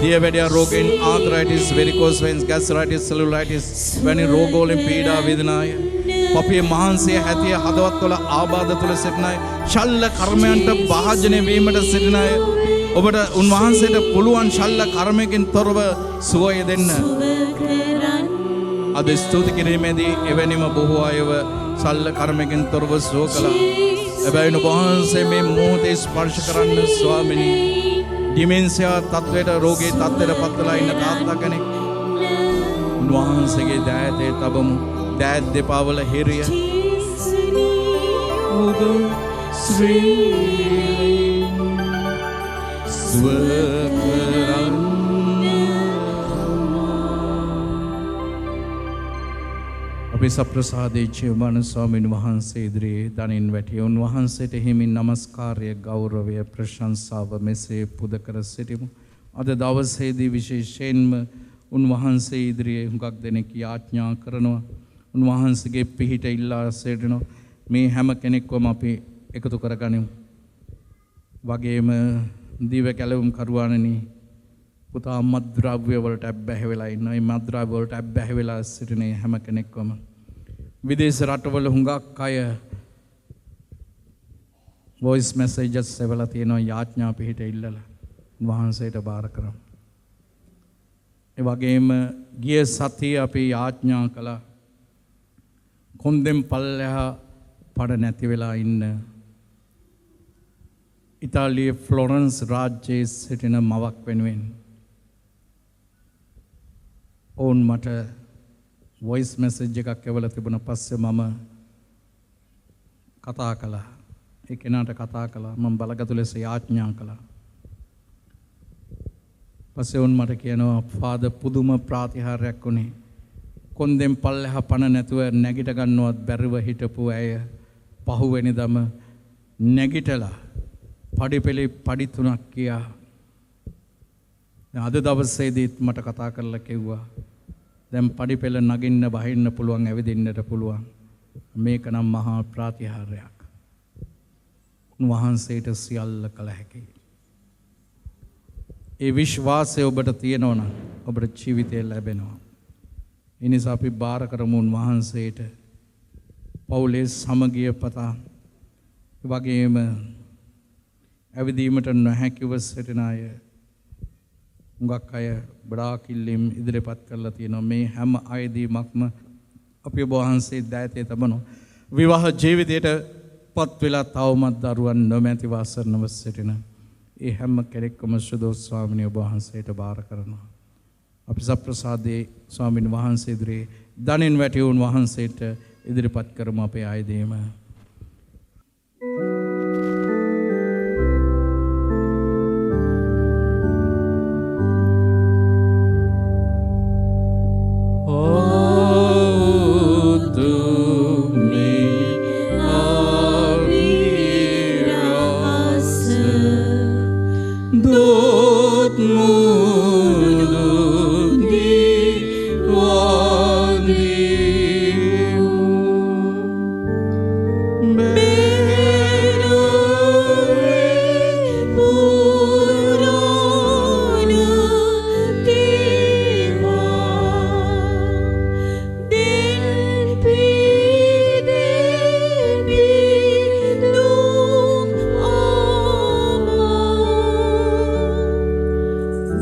දියවැඩියා රෝගීන් ආන්ත්‍රයිටිස්, වෙරිකෝස් වෙයින්ස්, ගැස්ට්‍රයිටිස්, සෙලුලයිටිස් වැනි රෝගවලින් පීඩා විඳින අය, පපිය මහන්සිය හැතිය හදවත්වල ආබාධ තුළ සිටින අය, ශල්‍ය කර්මයන්ට භාජනය වීමට සිටින අය, ඔබට උන්වහන්සේට පුළුවන් ශල්‍ය කර්මයකින් තොරව සුවය දෙන්න අද ස්තුති කිරීමේදී එවැනිම බොහෝ අයව ශල්‍ය කර්මයකින් තොරව සුව කළා. එබැවින් වහන්සේ මේ මොහොතේ ස්පර්ශ කරන්න ස්වාමිනී. ඩිමෙන්සියා තත්ත්වයට, රෝගී තත්ත්වයට පත් වෙලා ඉන්න තාත්තා කෙනෙක් උන්වහන්සේගේ දෑතේ තබමු. දෑත් දෙපා වල හිරිය ඔබ ශ්‍රී ස්වකරන්න. අපි සප්‍රසාදේ චේවන ස්වාමීන් වහන්සේ ඉදිරියේ දනින් වැටි උන්වහන්සේට හිමින් නමස්කාරය, ගෞරවය, ප්‍රශංසාව මෙසේ පුද කර සිටිමු. අද දවසේදී විශේෂයෙන්ම උන්වහන්සේ ඉදිරියේ හුඟක් දෙනෙක් යාඥා කරනවා. උන්වහන්සේගේ පිහිට ඉල්ලා සිටිනවා. මේ හැම කෙනෙක්වම අපි එකතු කරගනිමු. වගේම දිව කැලවුම් කරුවාණනි, පුතා මත්ද්‍රව්‍ය වලට ඇබ්බැහි වෙලා ඉන්නවා. මේ මත්ද්‍රව්‍ය වලට ඇබ්බැහි වෙලා සිටින හැම කෙනෙක්වම විදේශ රටවල හුඟක් අය වොයිස් මැසේජස් එවලා තියෙනවා යාඥා පිහිට ඉල්ලලා. වහන්සේට බාර කරමු. ඒ වගේම ගිය සතියේ අපි යාඥා කළා කොන්දෙන් පල්ලෙහා පඩ නැති වෙලා ඉන්න ඉතාලියේ ෆ්ලොරන්ස් රාජ්‍යයේ සිටින මවක් වෙනුවෙන්. ඔවුන් මට වොයිස් මැසේජ් එකක් එවලා තිබුණ පස්සේ මම කතා කළා. ඒ කෙනාට කතා කළා. මම බලගතු ලෙස යාඥා කළා. පස්සේ ඔවුන් මට කියනවා ෆාදර් පුදුම ප්‍රාතිහාර්යයක් වුණේ. කොන්දෙන් පල්ලෙහා පණ නැතුව නැගිට ගන්නවත් බැරිව හිටපු ඇය පහුවෙනිදම නැගිටලා පඩිපෙළි පඩි 3ක් කියා. අද දවසේදීත් මට කතා කරලා කිව්වා දැන් පඩිපෙළ නගින්න බහින්න පුළුවන්, ඇවිදින්නට පුළුවන්. මේක නම් මහා ප්‍රාතිහාර්යයක්. උන්වහන්සේට සියල්ල කළ හැකියි. ඒ විශ්වාසය ඔබට තියෙනවා නම් ඔබට ජීවිතය ලැබෙනවා. ඒ නිසා අපි බාර කරමු උන්වහන්සේට පවුලේ සමගිය පතා. ඒ වගේම ඇවිදීමට නොහැකිව සිටින අය හුඟක් අය බඩාක් ඉල්ලීම් ඉදිරිපත් කරලා තියෙනවා. මේ හැම අයදීමක්ම අපි ඔබ වහන්සේ දෑතේ තබනවා. විවාහ ජීවිතයට පත් වෙලා තවමත් දරුවන් නොමැතිව අසරණව සිටින ඒ හැම කෙනෙක්ම සුදෝස් ස්වාමීන් වහන්සේට බාර කරනවා. අපි සප්‍රසාදේ ස්වාමීන් වහන්සේ ඉදිරියේ දනින් වැටි වුන් වහන්සේට ඉදිරිපත් කරමු අපේ ආයදීම.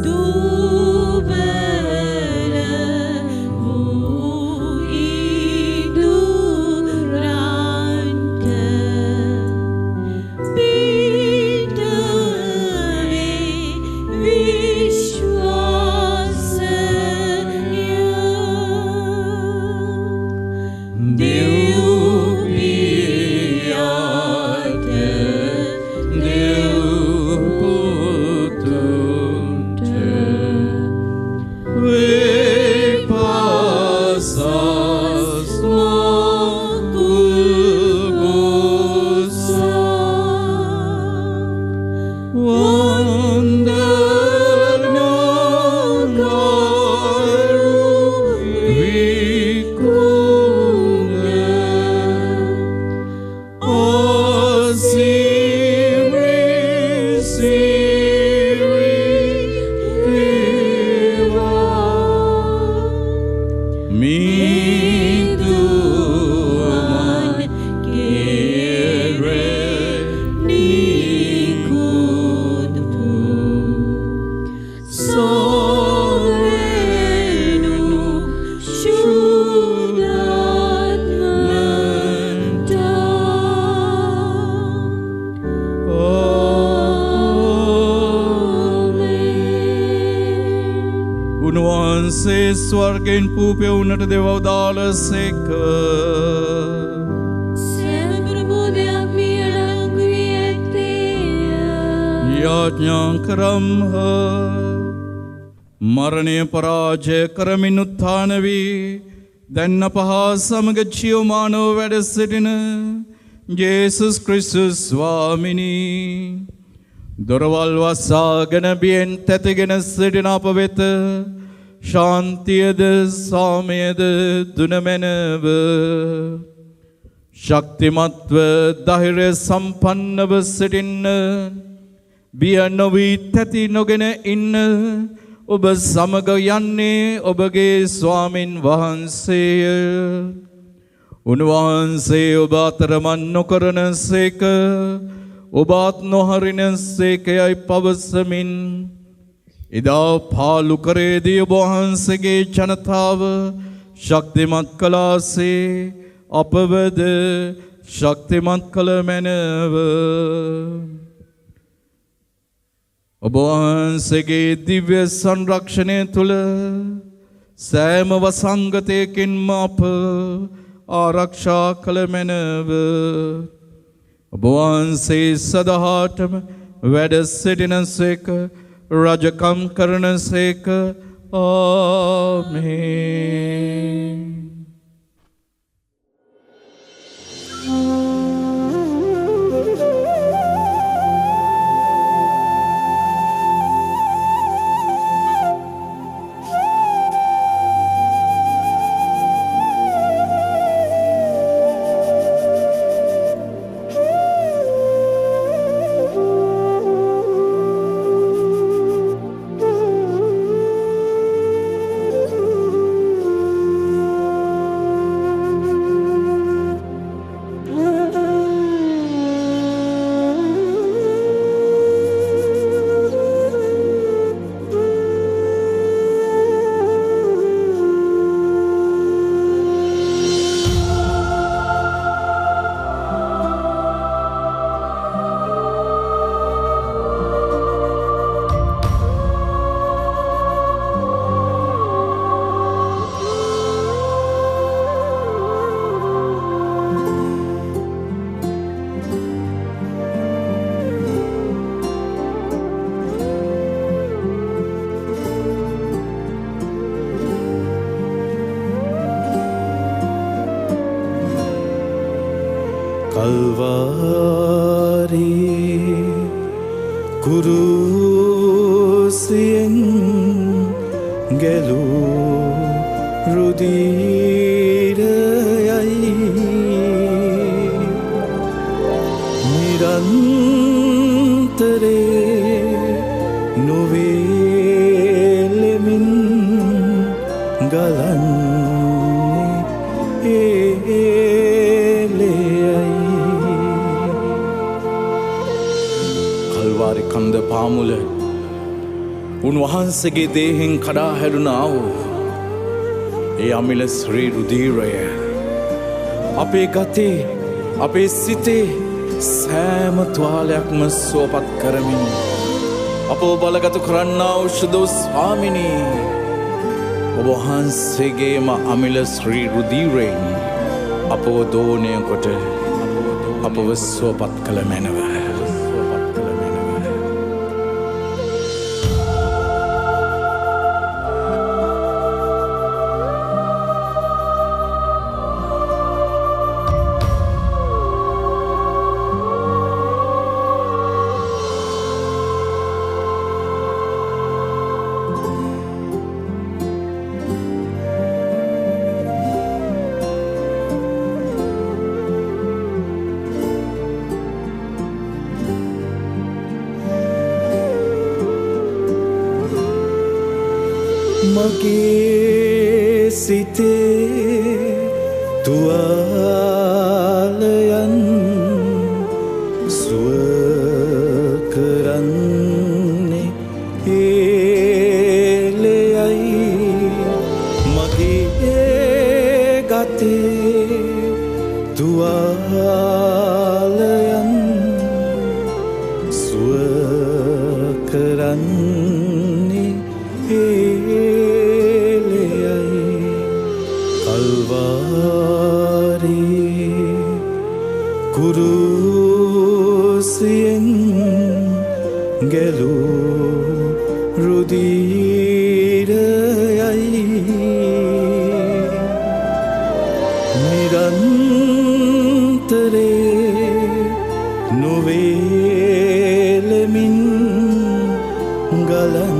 Do උන්වහන්සේ ස්වර්ගෙන් පූපෙවුනට දෙවවදාල සේක. සෑම ප්‍රබෝධයක් මේ අඩංගු වී ඇත්තේය. යාඥා කරම්හ. මරණය පරාජය කරමින් උත්ථාන වී දැන් අප හා සමග ජීවමානව වැඩ සිටින ජේසුස් ක්‍රිස්තුස් ස්වාමිනී දොරවල් වසාගෙන බියෙන් තැතිගෙන සිටින අප වෙත ශාන්තියද සාමයද දුනමැනව ශක්තිමත්ව ධෛර්ය සම්පන්නව සිටින්න බිය නොවී තැති නොගෙන ඉන්න ඔබ සමග යන්නේ ඔබගේ ස්වාමින් වහන්සේය. උන්වහන්සේ ඔබ අතරමන් නොකරන සේක ඔබත් නොහරින සේකයයි පවසමින් එදා පාලු කරේදී ඔබ වහන්සේගේ ජනතාව ශක්තිමත් කළාසේ අපවද ශක්තිමත් කළ මැනව. ඔබ වහන්සේගේ දිව්‍ය සංරක්ෂණය තුළ සෑම වසංගතයකින්ම අප ආරක්ෂා කළ මැනව. ඔබ වහන්සේ සදහාටම වැඩ සිටින සේක රජකම් කරන සේක. ආමේන්. කල්වාරි කුරුසියෙන් ගැලූ රුධිරයයි නිරන්තරේ නොවේලෙමින් ගලන්නේ කල්වාරි කන්ද පාමුල උන්වහන්සේගේ දේහෙන් කඩා හැරුණා වූ ඒ අමිල ශ්‍රී රුධිරය අපේ ගතේ අපේ සිතේ සෑම තුවාලයක්ම සුවපත් කරමින් අපව බලගත කරන්නා වූ ශුද්ධ ස්වාමිනී ඔබ වහන්සේගේම අමිල ශ්‍රී රුධිරයෙන් අපව දෝණය කොට අපව සුවපත් කළ මැනව. මගේ සිතේ තුවාලයන් සුව කරන්නේ හේලයයි මගේ ගතේ තුවාලයන් සුව කරන්නේ හේලයයි කල්වාරී කුරුසියෙන් ගැලූ රුධිරයයි නිරන්තරේ නොවේලමින් ගලන